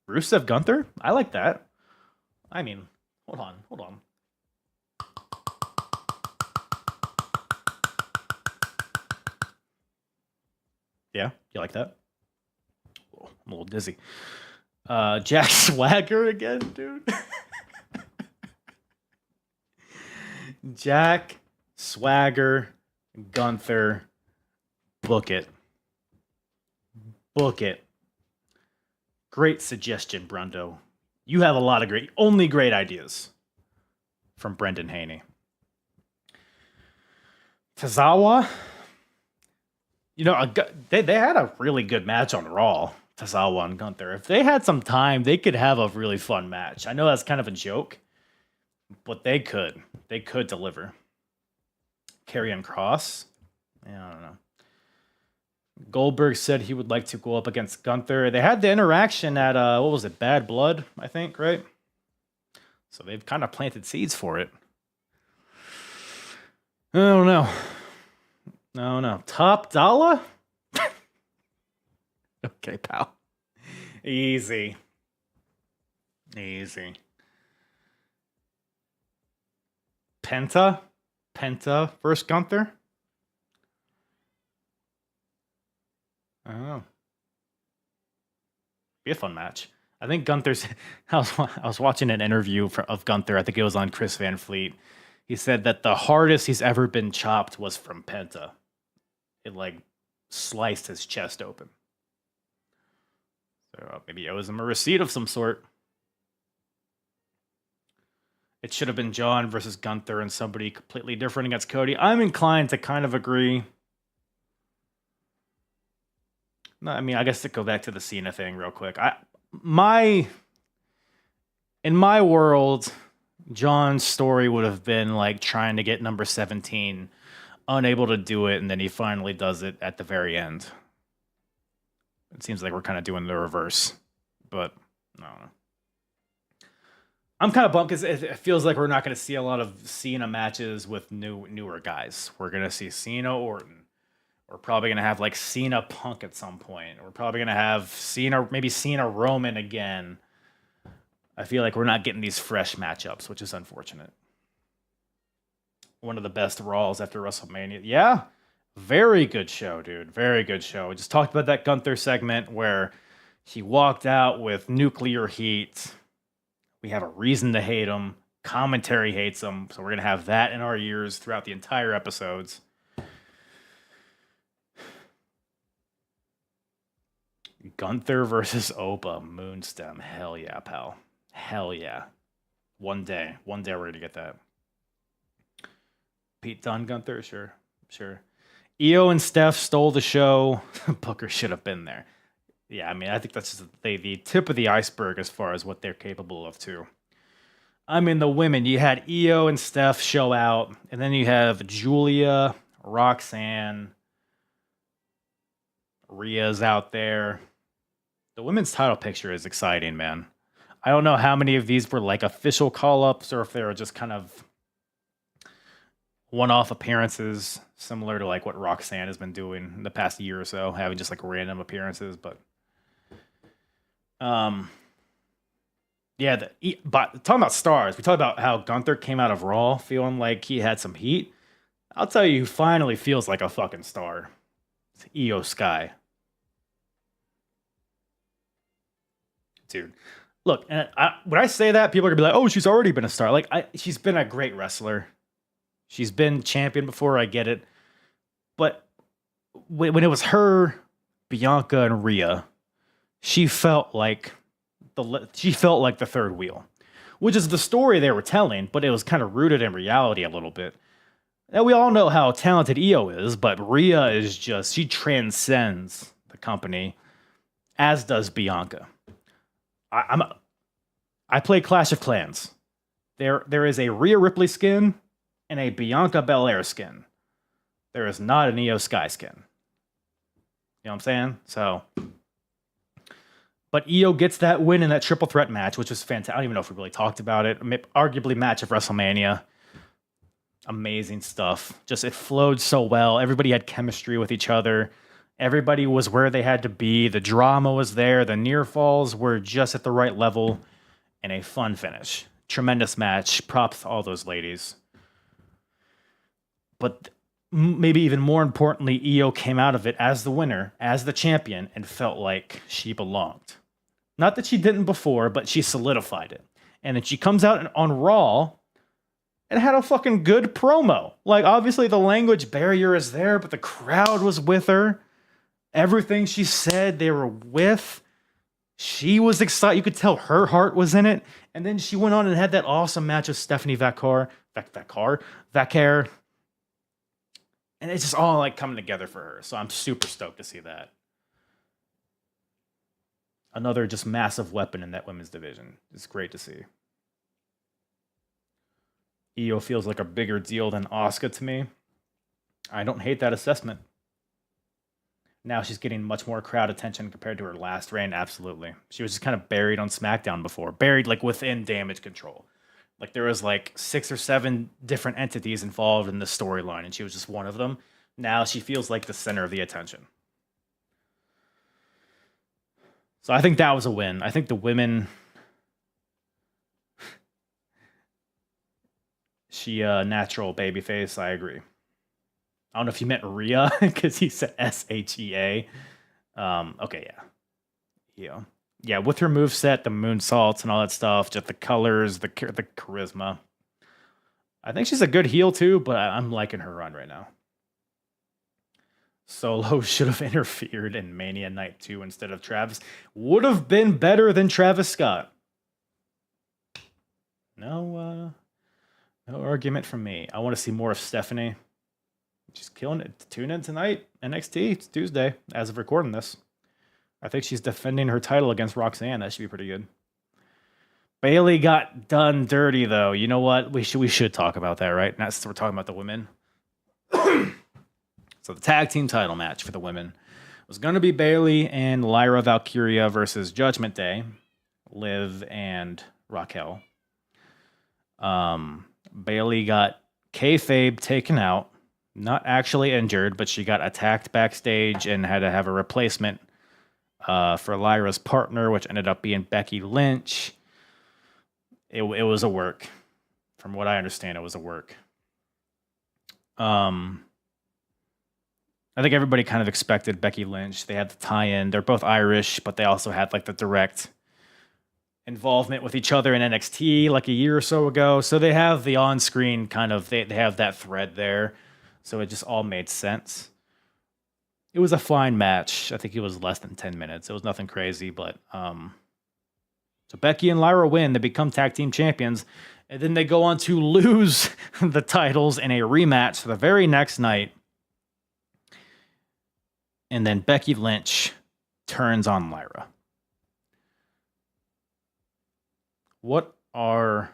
Rusev Gunther? I like that. I mean, hold on. Yeah, you like that? Oh, I'm a little dizzy. Jack Swagger again, dude. Jack Swagger Gunther. Book it. Great suggestion, Brundo. You have a lot of great ideas from Brendan Haney. Tozawa, they had a really good match on Raw, Tozawa and Gunther. If they had some time, they could have a really fun match. I know that's kind of a joke, but they could. They could deliver. Karrion Kross? Yeah, I don't know. Goldberg said he would like to go up against Gunther. They had the interaction at what was it, Bad Blood, I think, right? So they've kind of planted seeds for it. I don't know. No. Top dollar? Okay, pal. Easy. Penta versus Gunther? I don't know. Be a fun match. I think Gunther's. I was watching an interview of Gunther. I think it was on Chris Van Fleet. He said that the hardest he's ever been chopped was from Penta. It like sliced his chest open. So maybe it owes him a receipt of some sort. It should have been John versus Gunther and somebody completely different against Cody. I'm inclined to kind of agree. No, I mean, I guess to go back to the Cena thing real quick. In my world, John's story would have been like trying to get number 17, unable to do it, and then he finally does it at the very end. It seems like we're kind of doing the reverse, but I don't know. I'm kind of bummed because it feels like we're not going to see a lot of Cena matches with newer guys. We're going to see Cena Orton. We're probably going to have like Cena Punk at some point. We're probably going to have maybe Cena Roman again. I feel like we're not getting these fresh matchups, which is unfortunate. One of the best Raws after WrestleMania. Yeah, very good show, dude. Very good show. We just talked about that Gunther segment where he walked out with nuclear heat. We have a reason to hate him. Commentary hates him. So we're going to have that in our ears throughout the entire episodes. Gunther versus Oba. Moonstem. Hell yeah, pal. Hell yeah. One day we're going to get that. Pete Dunne, Gunther? Sure. Io and Steph stole the show. Booker should have been there. Yeah, I mean, I think that's just the tip of the iceberg as far as what they're capable of, too. I mean, the women, you had Io and Steph show out, and then you have Julia, Roxanne, Rhea's out there. The women's title picture is exciting, man. I don't know how many of these were like official call-ups or if they were just kind of one-off appearances, similar to like what Roxanne has been doing in the past year or so, having just like random appearances, but yeah, but talking about stars, we talked about how Gunther came out of Raw feeling like he had some heat. I'll tell you who finally feels like a fucking star. It's Io Sky. Dude, look, and when I say that, people are gonna be like, "Oh, she's already been a star." Like, she's been a great wrestler. She's been champion before. I get it, but when it was her, Bianca, and Rhea, she felt like the third wheel, which is the story they were telling, but it was kind of rooted in reality a little bit. Now we all know how talented Io is, but Rhea is she transcends the company, as does Bianca. I play Clash of Clans. There is a Rhea Ripley skin and a Bianca Belair skin. There is not an Io Sky skin. You know what I'm saying? So, but Io gets that win in that triple threat match, which was fantastic. I don't even know if we really talked about it. Arguably match of WrestleMania. Amazing stuff. Just it flowed so well. Everybody had chemistry with each other. Everybody was where they had to be. The drama was there. The near falls were just at the right level. And a fun finish. Tremendous match. Props to all those ladies. But maybe even more importantly, Io came out of it as the winner, as the champion, and felt like she belonged. Not that she didn't before, but she solidified it. And then she comes out on Raw and had a fucking good promo. Like, obviously the language barrier is there, but the crowd was with her. Everything she said, they were with. She was excited. You could tell her heart was in it. And then she went on and had that awesome match with Stephanie Vaquer. And it's just all like coming together for her. So I'm super stoked to see that. Another just massive weapon in that women's division. It's great to see. Io feels like a bigger deal than Asuka to me. I don't hate that assessment. now she's getting much more crowd attention compared to her last reign. Absolutely. She was just kind of buried on SmackDown before, buried like within Damage Control. Like there was like 6 or 7 different entities involved in the storyline, and she was just one of them. Now she feels like the center of the attention. So I think that was a win. I think the women, she natural babyface. I agree. I don't know if you meant Rhea because he said SHEA. Okay, yeah. With her moveset, the moonsaults and all that stuff, just the colors, the charisma. I think she's a good heel too, but I'm liking her run right now. Solo should have interfered in Mania Night 2 instead of Travis. Would have been better than Travis Scott. No argument from me. I want to see more of Stephanie. She's killing it. Tune in tonight, NXT. It's Tuesday, as of recording this. I think she's defending her title against Roxanne. That should be pretty good. Bayley got done dirty, though. You know what? We should talk about that, right? Now, since we're talking about the women. So the tag team title match for the women was going to be Bayley and Lyra Valkyria versus Judgment Day, Liv and Raquel. Bayley got kayfabe taken out, not actually injured, but she got attacked backstage and had to have a replacement for Lyra's partner, which ended up being Becky Lynch. It was a work. From what I understand, it was a work. I think everybody kind of expected Becky Lynch. They had the tie-in. They're both Irish, but they also had like the direct involvement with each other in NXT like a year or so ago. So they have the on-screen kind of, they have that thread there. So it just all made sense. It was a fine match. I think it was less than 10 minutes. It was nothing crazy, but so Becky and Lyra win. They become tag team champions. And then they go on to lose the titles in a rematch the very next night. And then Becky Lynch turns on Lyra. What are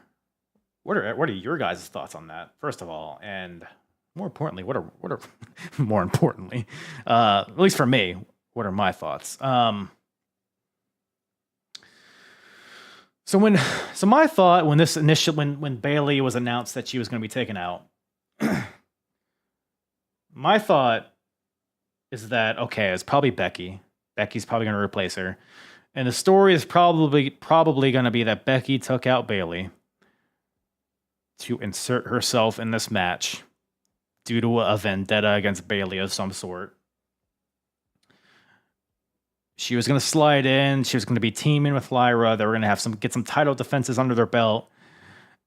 your guys' thoughts on that? First of all, and more importantly, what are more importantly, at least for me, what are my thoughts? So my thought when Bayley was announced that she was going to be taken out, my thought is that okay, it's probably Becky. Becky's probably going to replace her, and the story is probably going to be that Becky took out Bayley to insert herself in this match due to a vendetta against Bayley of some sort. She was going to slide in. She was going to be teaming with Lyra. They were going to get some title defenses under their belt.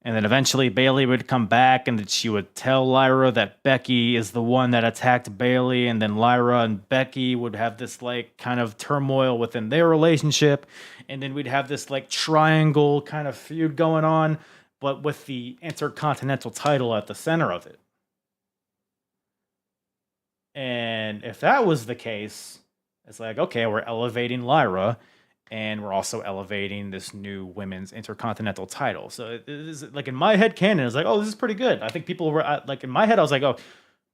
And then eventually Bayley would come back and that she would tell Lyra that Becky is the one that attacked Bayley. And then Lyra and Becky would have this like kind of turmoil within their relationship. And then we'd have this like triangle kind of feud going on, but with the Intercontinental title at the center of it. And if that was the case, it's like, okay, we're elevating Lyra, and we're also elevating this new women's Intercontinental title. So it is like in my head canon, it's like, oh, this is pretty good. I think people were like in my head, I was like, oh,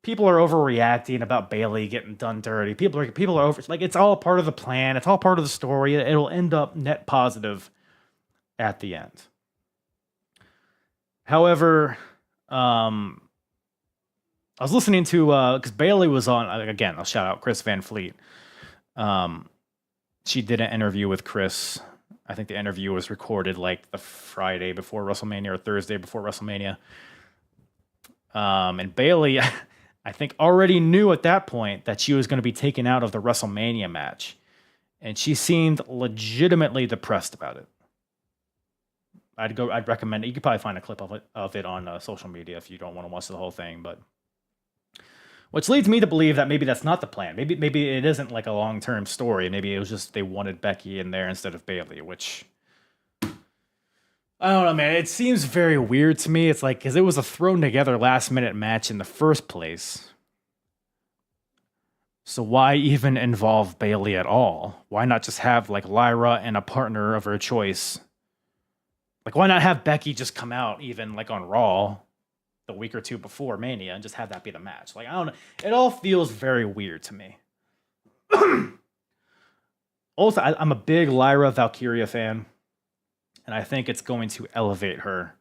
people are overreacting about Bayley getting done dirty. People are over. Like it's all part of the plan. It's all part of the story. It'll end up net positive at the end. However, I was listening to because Bayley was on again. I'll shout out Chris Van Fleet. She did an interview with Chris. I think the interview was recorded like the Friday before WrestleMania or Thursday before WrestleMania. And Bayley, I think, already knew at that point that she was going to be taken out of the WrestleMania match. And she seemed legitimately depressed about it. I'd recommend it. You could probably find a clip of it on social media if you don't want to watch the whole thing, but which leads me to believe that maybe that's not the plan. Maybe it isn't like a long-term story. Maybe it was just they wanted Becky in there instead of Bayley, which I don't know, man. It seems very weird to me. It's like because it was a thrown together last-minute match in the first place. So why even involve Bayley at all? Why not just have like Lyra and a partner of her choice? Like why not have Becky just come out even like on Raw the week or two before Mania and just have that be the match? Like, I don't know. It all feels very weird to me. Also, I'm a big Lyra Valkyria fan, and I think it's going to elevate her,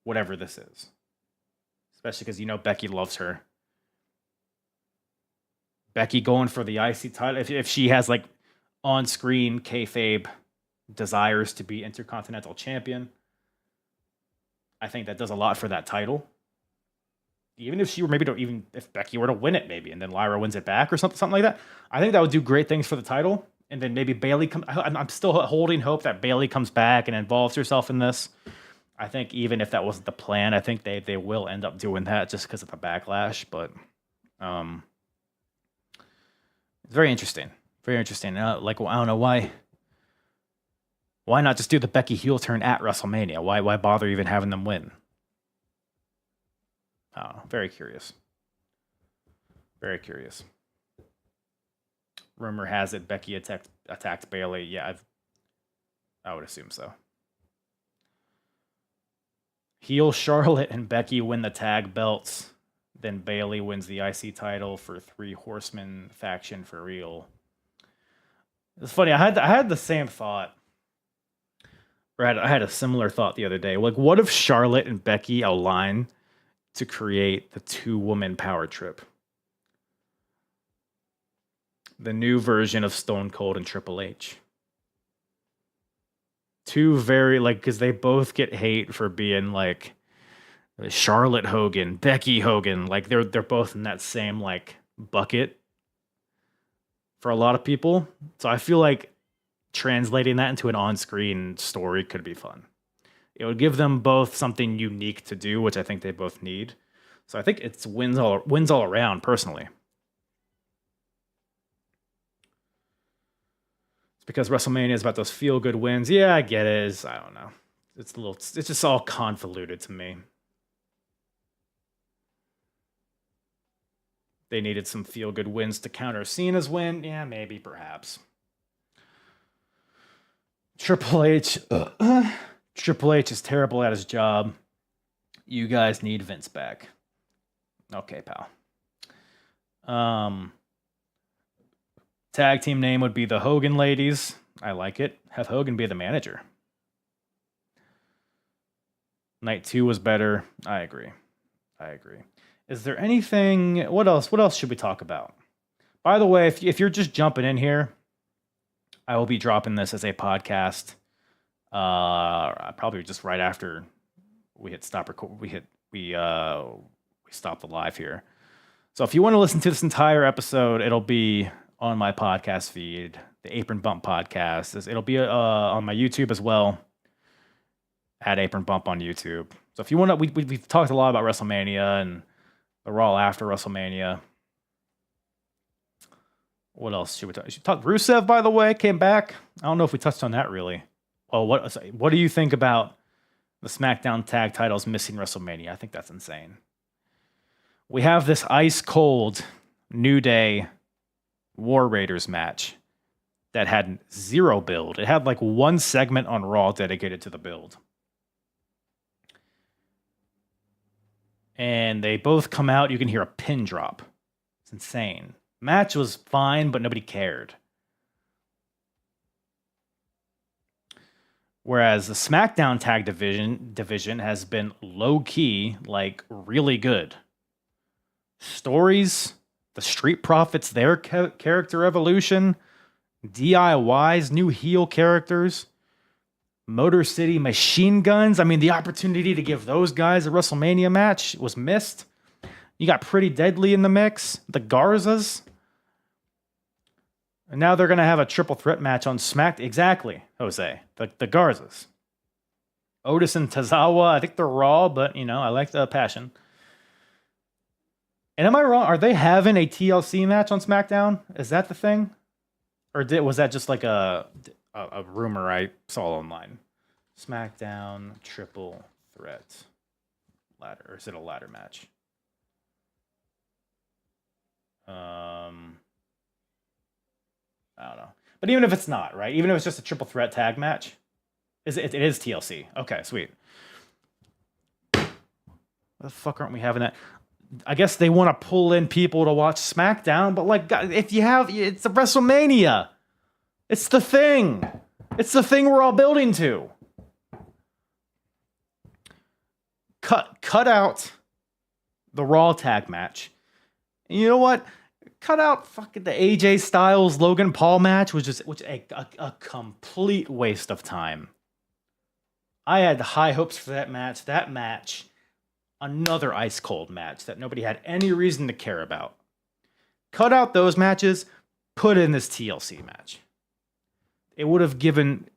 whatever this is. Especially because Becky loves her. Becky going for the IC title. If she has like on-screen kayfabe desires to be Intercontinental Champion, I think that does a lot for that title. Even if she were if Becky were to win it, maybe, and then Lyra wins it back or something like that, I think that would do great things for the title. And then maybe Bayley comes. I'm still holding hope that Bayley comes back and involves herself in this. I think even if that wasn't the plan, I think they will end up doing that just because of the backlash. But it's very interesting. Very interesting. Like, I don't know why. Why not just do the Becky heel turn at WrestleMania? Why bother even having them win? Oh, very curious. Very curious. Rumor has it Becky attacked Bayley. Yeah, I would assume so. Heel Charlotte and Becky win the tag belts. Then Bayley wins the IC title for Three Horsemen faction for real. It's funny. I had the same thought. Or I had a similar thought the other day. Like, what if Charlotte and Becky align to create the 2-woman power trip? The new version of Stone Cold and Triple H. Two very, because they both get hate for being like Charlotte Hogan, Becky Hogan. Like, they're both in that same bucket for a lot of people. So I feel like translating that into an on-screen story could be fun. It would give them both something unique to do, which I think they both need. So I think it's wins all around, personally. It's because WrestleMania is about those feel-good wins. Yeah, I get it. I don't know. It's just all convoluted to me. They needed some feel-good wins to counter Cena's win. Yeah, maybe, perhaps. Triple H is terrible at his job. You guys need Vince back. Okay, pal. Tag team name would be the Hogan Ladies. I like it. Have Hogan be the manager. Night 2 was better. I agree. Is there anything... What else should we talk about? By the way, if you're just jumping in here, I will be dropping this as a podcast. Probably just right after we hit stop record. We stopped the live here. So if you want to listen to this entire episode, it'll be on my podcast feed, the Apron Bump podcast. It'll be on my YouTube as well, at Apron Bump on YouTube. So if you want to, we've talked a lot about WrestleMania and the Raw after WrestleMania. What else should we talk? Rusev, by the way, came back. I don't know if we touched on that really. Well, what do you think about the SmackDown tag titles missing WrestleMania? I think that's insane. We have this ice cold New Day War Raiders match that had zero build. It had one segment on Raw dedicated to the build. And they both come out. You can hear a pin drop. It's insane. Match was fine, but nobody cared. Whereas the SmackDown tag division has been low-key, really good. Stories, the Street Profits, their character evolution, DIY's new heel characters, Motor City Machine Guns. I mean, the opportunity to give those guys a WrestleMania match was missed. You got Pretty Deadly in the mix, the Garzas. And now they're going to have a triple threat match on SmackDown. Exactly, Jose. The Garzas. Otis and Tozawa, I think they're Raw, but, I like the passion. And am I wrong? Are they having a TLC match on SmackDown? Is that the thing? Or was that just a rumor I saw online? SmackDown triple threat ladder. Or is it a ladder match? I don't know. But even if it's not, right? Even if it's just a triple threat tag match, it is TLC. Okay, sweet. Why the fuck aren't we having that? I guess they want to pull in people to watch SmackDown, but like, if you have, it's a WrestleMania. It's the thing. It's the thing we're all building to. Cut out the Raw tag match. And you know what? Cut out fucking the AJ Styles Logan Paul match, which is a complete waste of time. I had high hopes for that match. That match, another ice cold match that nobody had any reason to care about. Cut out those matches, put in this TLC match. It would have given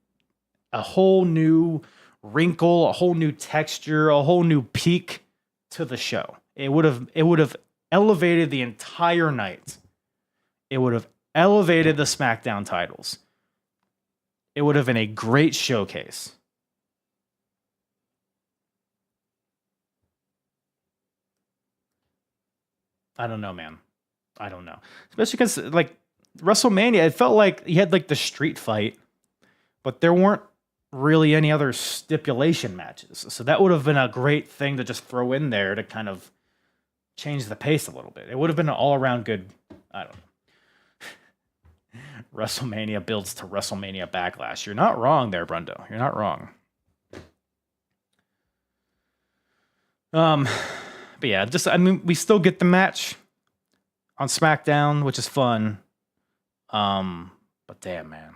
a whole new wrinkle, a whole new texture, a whole new peak to the show. It would have elevated the entire night. It would have elevated the SmackDown titles. It would have been a great showcase. I don't know, man. I don't know. Especially because, like, WrestleMania, it felt like you had, like, the street fight, but there weren't really any other stipulation matches. So that would have been a great thing to just throw in there to kind of change the pace a little bit. It would have been an all-around good, I don't know. WrestleMania builds to WrestleMania Backlash. You're not wrong there, Brundo. You're not wrong. But yeah, we still get the match on SmackDown, which is fun. But damn, man.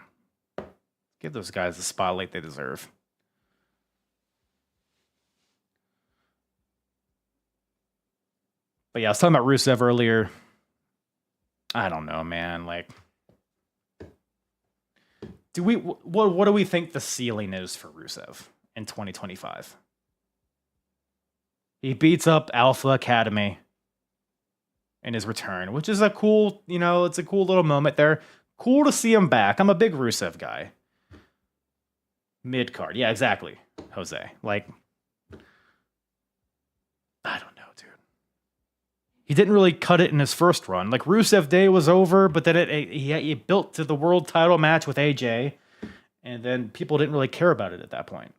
Give those guys the spotlight they deserve. But yeah, I was talking about Rusev earlier. I don't know, man. Like, what do we think the ceiling is for Rusev in 2025? He beats up Alpha Academy in his return, which is a cool, it's a cool little moment there. Cool to see him back. I'm a big Rusev guy. Mid-card. Yeah, exactly, Jose. Like, I don't know, dude. He didn't really cut it in his first run. Like, Rusev Day was over, but then he built to the world title match with AJ, and then people didn't really care about it at that point.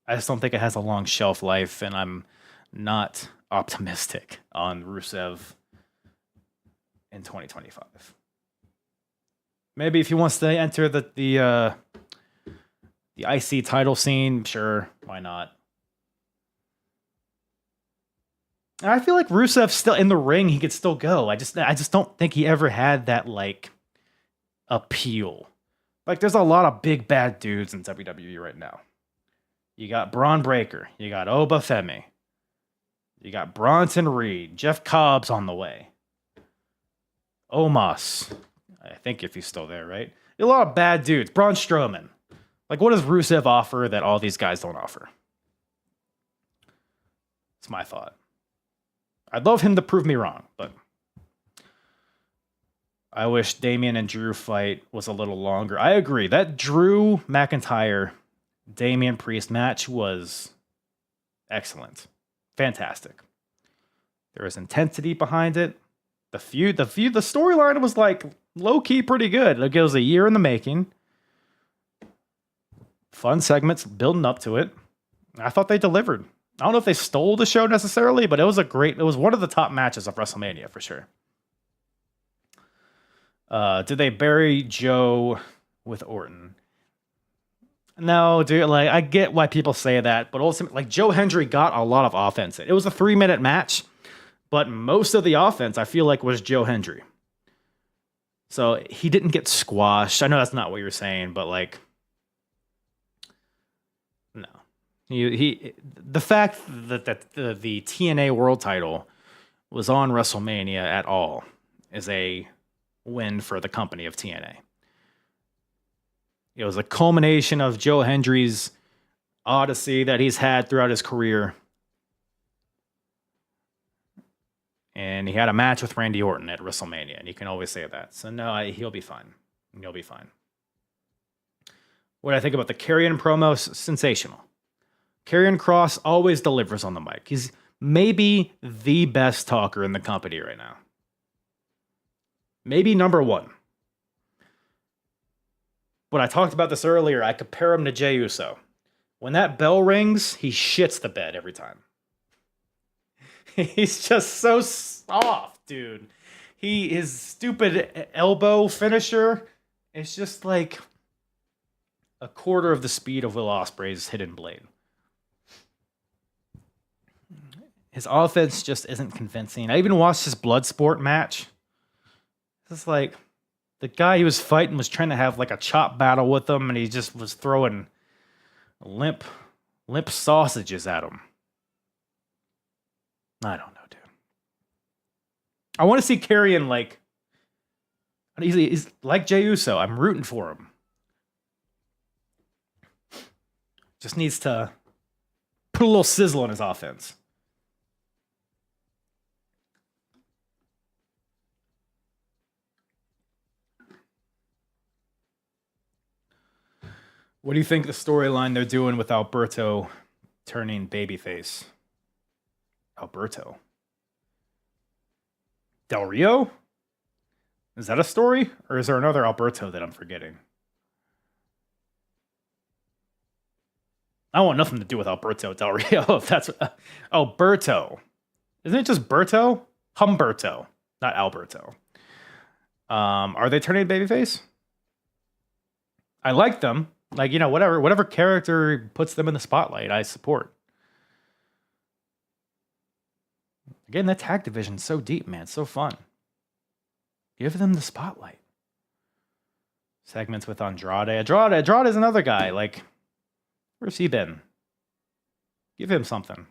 I just don't think it has a long shelf life, and I'm not optimistic on Rusev in 2025. Maybe if he wants to enter the IC title scene, sure, why not? And I feel like Rusev's still in the ring. He could still go. I just don't think he ever had that, like, appeal. Like, there's a lot of big bad dudes in WWE right now. You got Braun Breaker. You got Oba Femi. You got Bronson Reed. Jeff Cobb's on the way. Omos. I think if he's still there, right? A lot of bad dudes. Braun Strowman. Like, what does Rusev offer that all these guys don't offer? It's my thought. I'd love him to prove me wrong, but I wish Damian and Drew fight was a little longer. I agree. That Drew McIntyre Damian Priest match was excellent. Fantastic. There was intensity behind it. The storyline was like low-key pretty good. Like, it was a year in the making. Fun segments building up to it. I thought they delivered. I don't know if they stole the show necessarily, but it was one of the top matches of WrestleMania for sure. Did they bury Joe with Orton? No, dude, like, I get why people say that, but ultimately, like, Joe Hendry got a lot of offense. It was a 3-minute match, but most of the offense, I feel like, was Joe Hendry. So he didn't get squashed. I know that's not what you're saying, but, like, no. The fact that the TNA World Title was on WrestleMania at all is a win for the company of TNA. It was a culmination of Joe Hendry's odyssey that he's had throughout his career. And he had a match with Randy Orton at WrestleMania, and you can always say that. So no, he'll be fine. He'll be fine. What I think about the Karrion promo, sensational. Karrion Kross always delivers on the mic. He's maybe the best talker in the company right now. Maybe number one. When I talked about this earlier, I compare him to Jey Uso. When that bell rings, he shits the bed every time. He's just so soft, dude. His stupid elbow finisher is just like a quarter of the speed of Will Ospreay's hidden blade. His offense just isn't convincing. I even watched his Bloodsport match. It's like the guy he was fighting was trying to have like a chop battle with him, and he just was throwing limp sausages at him. I don't know, dude. I want to see Karrion like he's like Jey Uso. I'm rooting for him. Just needs to put a little sizzle in his offense. What do you think the storyline they're doing with Alberto turning babyface? Alberto? Del Rio? Is that a story? Or is there another Alberto that I'm forgetting? I want nothing to do with Alberto Del Rio. If that's Berto. Isn't it just Berto? Humberto, not Alberto. Are they turning babyface? I like them. Like, you know, whatever character puts them in the spotlight, I support. Again, that tag division's so deep, man. It's so fun. Give them the spotlight. Segments with Andrade. Andrade is another guy. Like, where's he been? Give him something.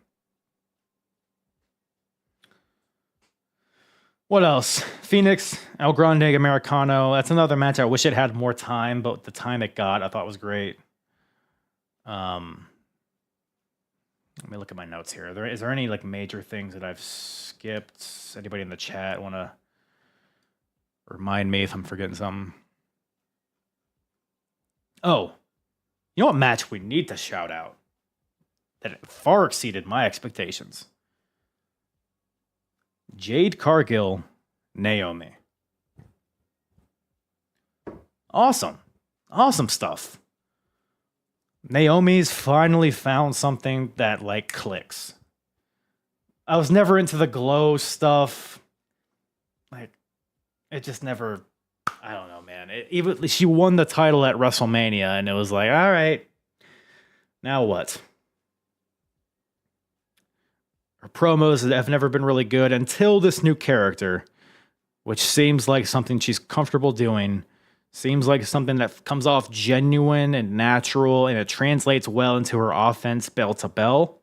What else? Phoenix, El Grande Americano. That's another match. I wish it had more time, but the time it got, I thought was great. Let me look at my notes here. Is there any like major things that I've skipped? Anybody in the chat want to remind me if I'm forgetting something? Oh, you know what match we need to shout out that far exceeded my expectations? Jade Cargill, Naomi. Awesome stuff. Naomi's finally found something that like clicks. I was never into the glow stuff. Like, it just never. I don't know, man. Even she won the title at WrestleMania, and it was like, all right, now what? Her promos have never been really good until this new character, which seems like something she's comfortable doing. Seems like something that comes off genuine and natural, and it translates well into her offense bell to bell.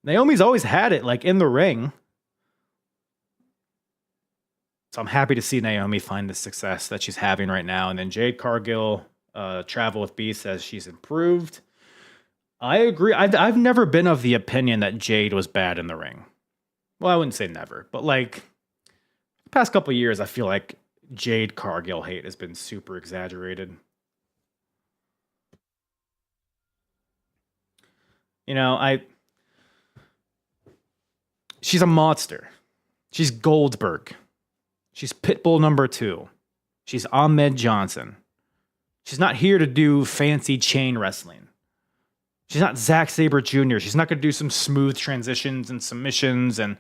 Naomi's always had it, like, in the ring. So I'm happy to see Naomi find the success that she's having right now. And then Jade Cargill, Travel with B, says she's improved. I agree. I've never been of the opinion that Jade was bad in the ring. Well, I wouldn't say never, but like the past couple of years, I feel like Jade Cargill hate has been super exaggerated. You know, she's a monster. She's Goldberg. She's Pitbull number 2. She's Ahmed Johnson. She's not here to do fancy chain wrestling. She's not Zack Sabre Jr. She's not going to do some smooth transitions and submissions and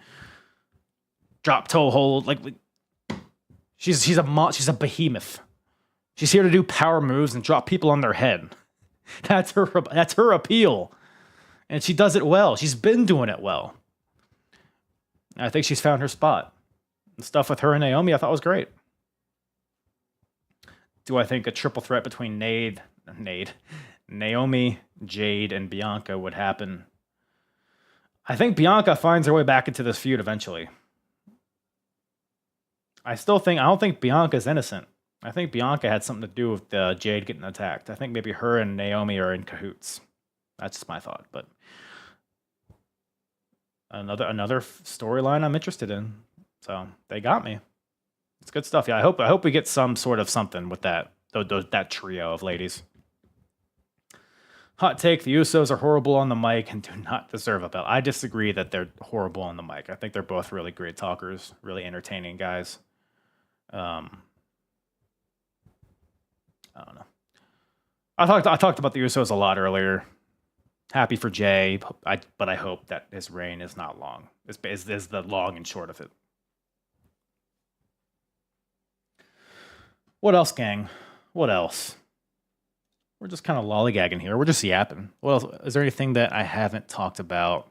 drop toe hold. Like she's a behemoth. She's here to do power moves and drop people on their head. That's her appeal, and she does it well. She's been doing it well. And I think she's found her spot. The stuff with her and Naomi, I thought was great. Do I think a triple threat between Naomi, Jade, and Bianca would happen? I think Bianca finds her way back into this feud eventually. I don't think Bianca's innocent. I think Bianca had something to do with Jade getting attacked. I think maybe her and Naomi are in cahoots. That's just my thought, but another storyline I'm interested in. So they got me. It's good stuff. Yeah, I hope we get some sort of something with that trio of ladies. Hot take: the Usos are horrible on the mic and do not deserve a belt. I disagree that they're horrible on the mic. I think they're both really great talkers, really entertaining guys. I don't know. I talked about the Usos a lot earlier. Happy for Jay, but I hope that his reign is not long. Is the long and short of it. What else, gang? What else? We're just kind of lollygagging here. We're just yapping. What else? Is there anything that I haven't talked about?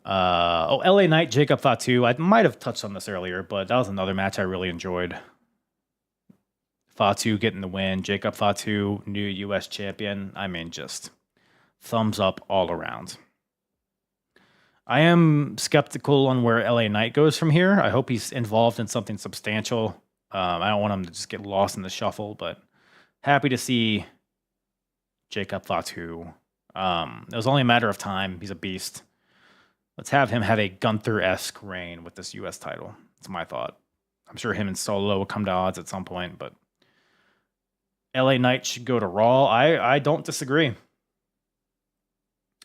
LA Knight, Jacob Fatu. I might have touched on this earlier, but that was another match I really enjoyed. Fatu getting the win. Jacob Fatu, new U.S. champion. I mean, just thumbs up all around. I am skeptical on where LA Knight goes from here. I hope he's involved in something substantial. I don't want him to just get lost in the shuffle, but happy to see Jacob Fatu. It was only a matter of time. He's a beast. Let's have him have a Gunther-esque reign with this U.S. title. That's my thought. I'm sure him and Solo will come to odds at some point, but LA Knight should go to Raw. I don't disagree.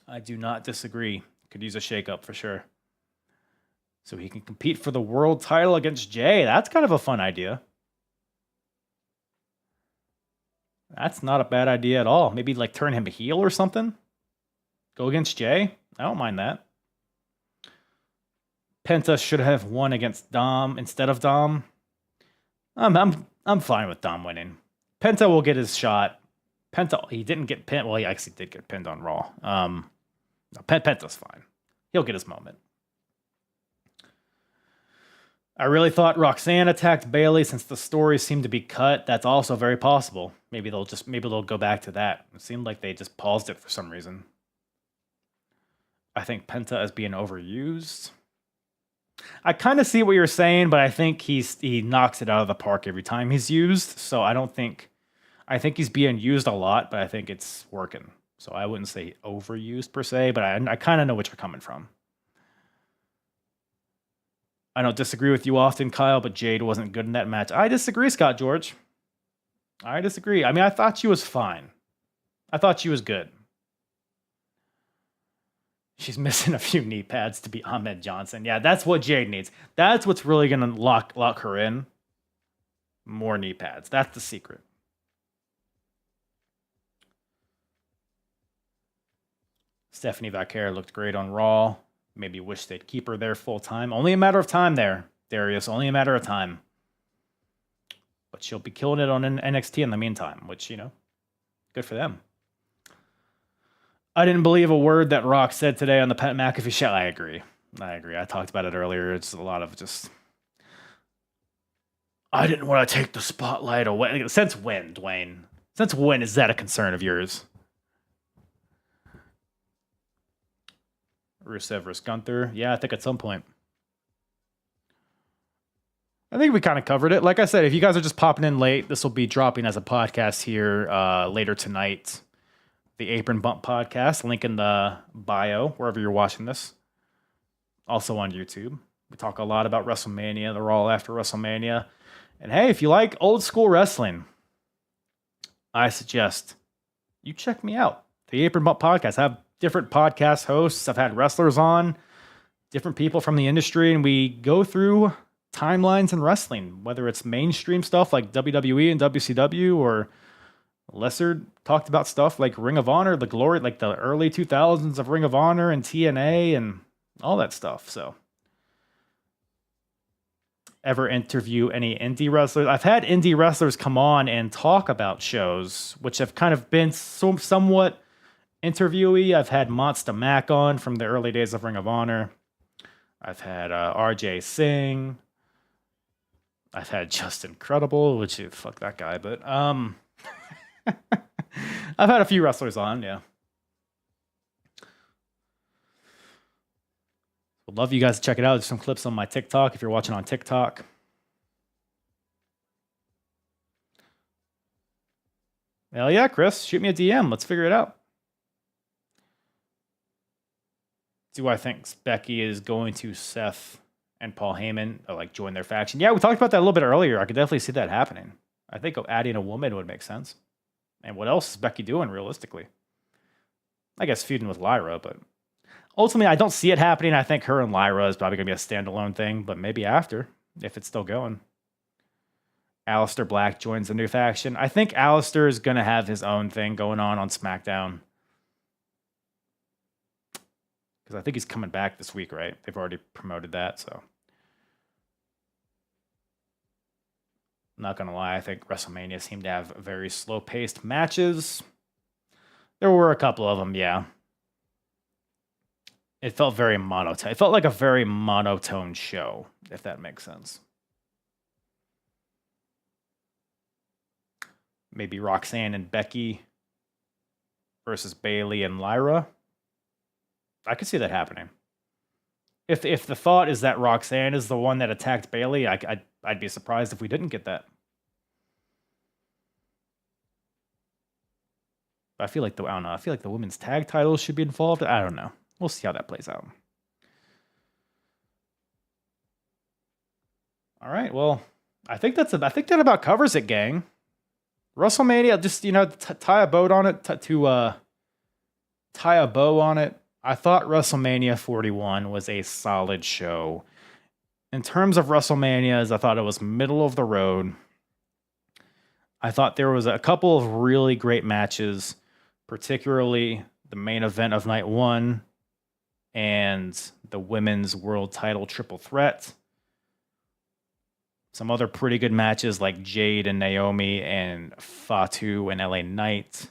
I do not disagree. Could use a shakeup for sure. So he can compete for the world title against Jay. That's kind of a fun idea. That's not a bad idea at all. Maybe like turn him heel or something. Go against Jay. I don't mind that. Penta should have won against Dom instead of Dom. I'm fine with Dom winning. Penta will get his shot. Penta, he didn't get pinned. Well, he actually did get pinned on Raw. Penta's fine. He'll get his moment. I really thought Roxanne attacked Bayley since the story seemed to be cut. That's also very possible. Maybe they'll go back to that. It seemed like they just paused it for some reason. I think Penta is being overused. I kind of see what you're saying, but I think he knocks it out of the park every time he's used. So I think he's being used a lot, but I think it's working. So I wouldn't say overused per se, but I kind of know what you're coming from. I don't disagree with you often, Kyle, but Jade wasn't good in that match. I disagree, Scott George. I disagree. I mean, I thought she was fine. I thought she was good. She's missing a few knee pads to be Ahmed Johnson. Yeah, that's what Jade needs. That's what's really going to lock her in. More knee pads. That's the secret. Stephanie Vaquer looked great on Raw. Maybe wish they'd keep her there full time. Only a matter of time there, Darius. Only a matter of time. But she'll be killing it on NXT in the meantime, which, good for them. I didn't believe a word that Rock said today on the Pat McAfee show. I agree. I talked about it earlier. It's a lot of just... I didn't want to take the spotlight away. Since when, Dwayne? Since when is that a concern of yours? Rusev versus Gunther. Yeah, I think at some point. I think we kind of covered it. Like I said, if you guys are just popping in late, this will be dropping as a podcast here later tonight. The Apron Bump podcast, link in the bio, wherever you're watching this. Also on YouTube. We talk a lot about WrestleMania, the Raw after WrestleMania. And hey, if you like old school wrestling, I suggest you check me out. The Apron Bump podcast. I have different podcast hosts. I've had wrestlers on, different people from the industry, and we go through timelines in wrestling, whether it's mainstream stuff like WWE and WCW or lesser talked about stuff like Ring of Honor, the glory, like the early 2000s of Ring of Honor and TNA and all that stuff. So ever interview any indie wrestlers? I've had indie wrestlers come on and talk about shows, which have kind of been somewhat interviewee. I've had Monster Mac on from the early days of Ring of Honor. I've had RJ Singh. I've had Justin Credible, which fuck that guy, but I've had a few wrestlers on, yeah. Would love you guys to check it out. There's some clips on my TikTok if you're watching on TikTok. Hell yeah, Chris. Shoot me a DM. Let's figure it out. Do I think Becky is going to Seth and Paul Heyman like join their faction? Yeah, we talked about that a little bit earlier. I could definitely see that happening. I think adding a woman would make sense. And what else is Becky doing realistically? I guess feuding with Lyra, but ultimately I don't see it happening. I think her and Lyra is probably going to be a standalone thing, but maybe after, if it's still going. Aleister Black joins a new faction. I think Aleister is going to have his own thing going on SmackDown. because I think he's coming back this week, right? They've already promoted that, so. Not gonna lie, I think WrestleMania seemed to have very slow-paced matches. There were a couple of them, yeah. It felt very monotone. It felt like a very monotone show, if that makes sense. Maybe Roxanne and Becky versus Bayley and Lyra. I could see that happening. If the thought is that Roxanne is the one that attacked Bayley, I'd be surprised if we didn't get that. But I feel like I don't know. I feel like the women's tag titles should be involved. I don't know. We'll see how that plays out. All right. Well, I think that about covers it, gang. WrestleMania, just tie a bow on it. Tie a bow on it. I thought WrestleMania 41 was a solid show. In terms of WrestleManias, I thought it was middle of the road. I thought there was a couple of really great matches, particularly the main event of night one and the women's world title triple threat. Some other pretty good matches like Jade and Naomi and Fatu and LA Knight.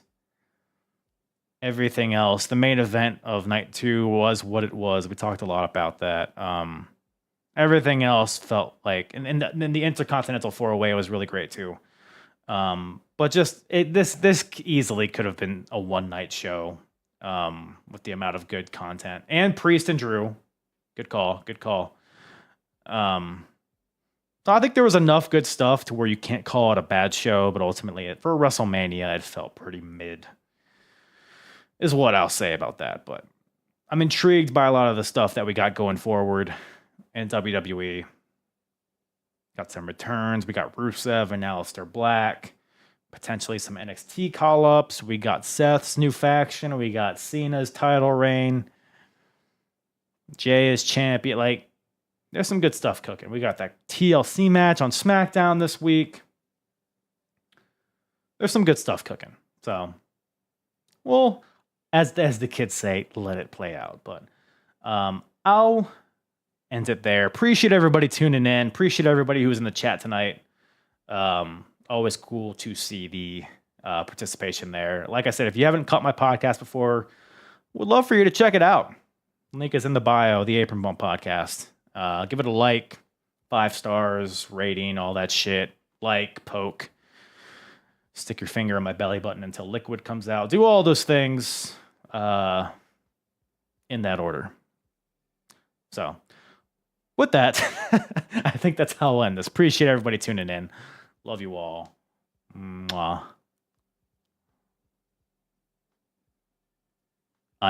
Everything else, the main event of night two was what it was. We talked a lot about that. Everything else felt like, and the Intercontinental 4-Way was really great too. But just this easily could have been a one-night show with the amount of good content. And Priest and Drew, good call. So I think there was enough good stuff to where you can't call it a bad show, but ultimately for WrestleMania, it felt pretty mid. Is what I'll say about that. But I'm intrigued by a lot of the stuff that we got going forward in WWE. Got some returns. We got Rusev and Aleister Black. Potentially some NXT call-ups. We got Seth's new faction. We got Cena's title reign. Jay is champion. Like, there's some good stuff cooking. We got that TLC match on SmackDown this week. There's some good stuff cooking. So, well, as the kids say, let it play out. But I'll end it there. Appreciate everybody tuning in. Appreciate everybody who was in the chat tonight. Always cool to see the participation there. Like I said, if you haven't caught my podcast before, would love for you to check it out. Link is in the bio, the Apron Bump Podcast. Give it a like, 5 stars, rating, all that shit. Like, poke. Stick your finger in my belly button until liquid comes out. Do all those things in that order. So, with that, I think that's how I'll end this. Appreciate everybody tuning in. Love you all. Mwah.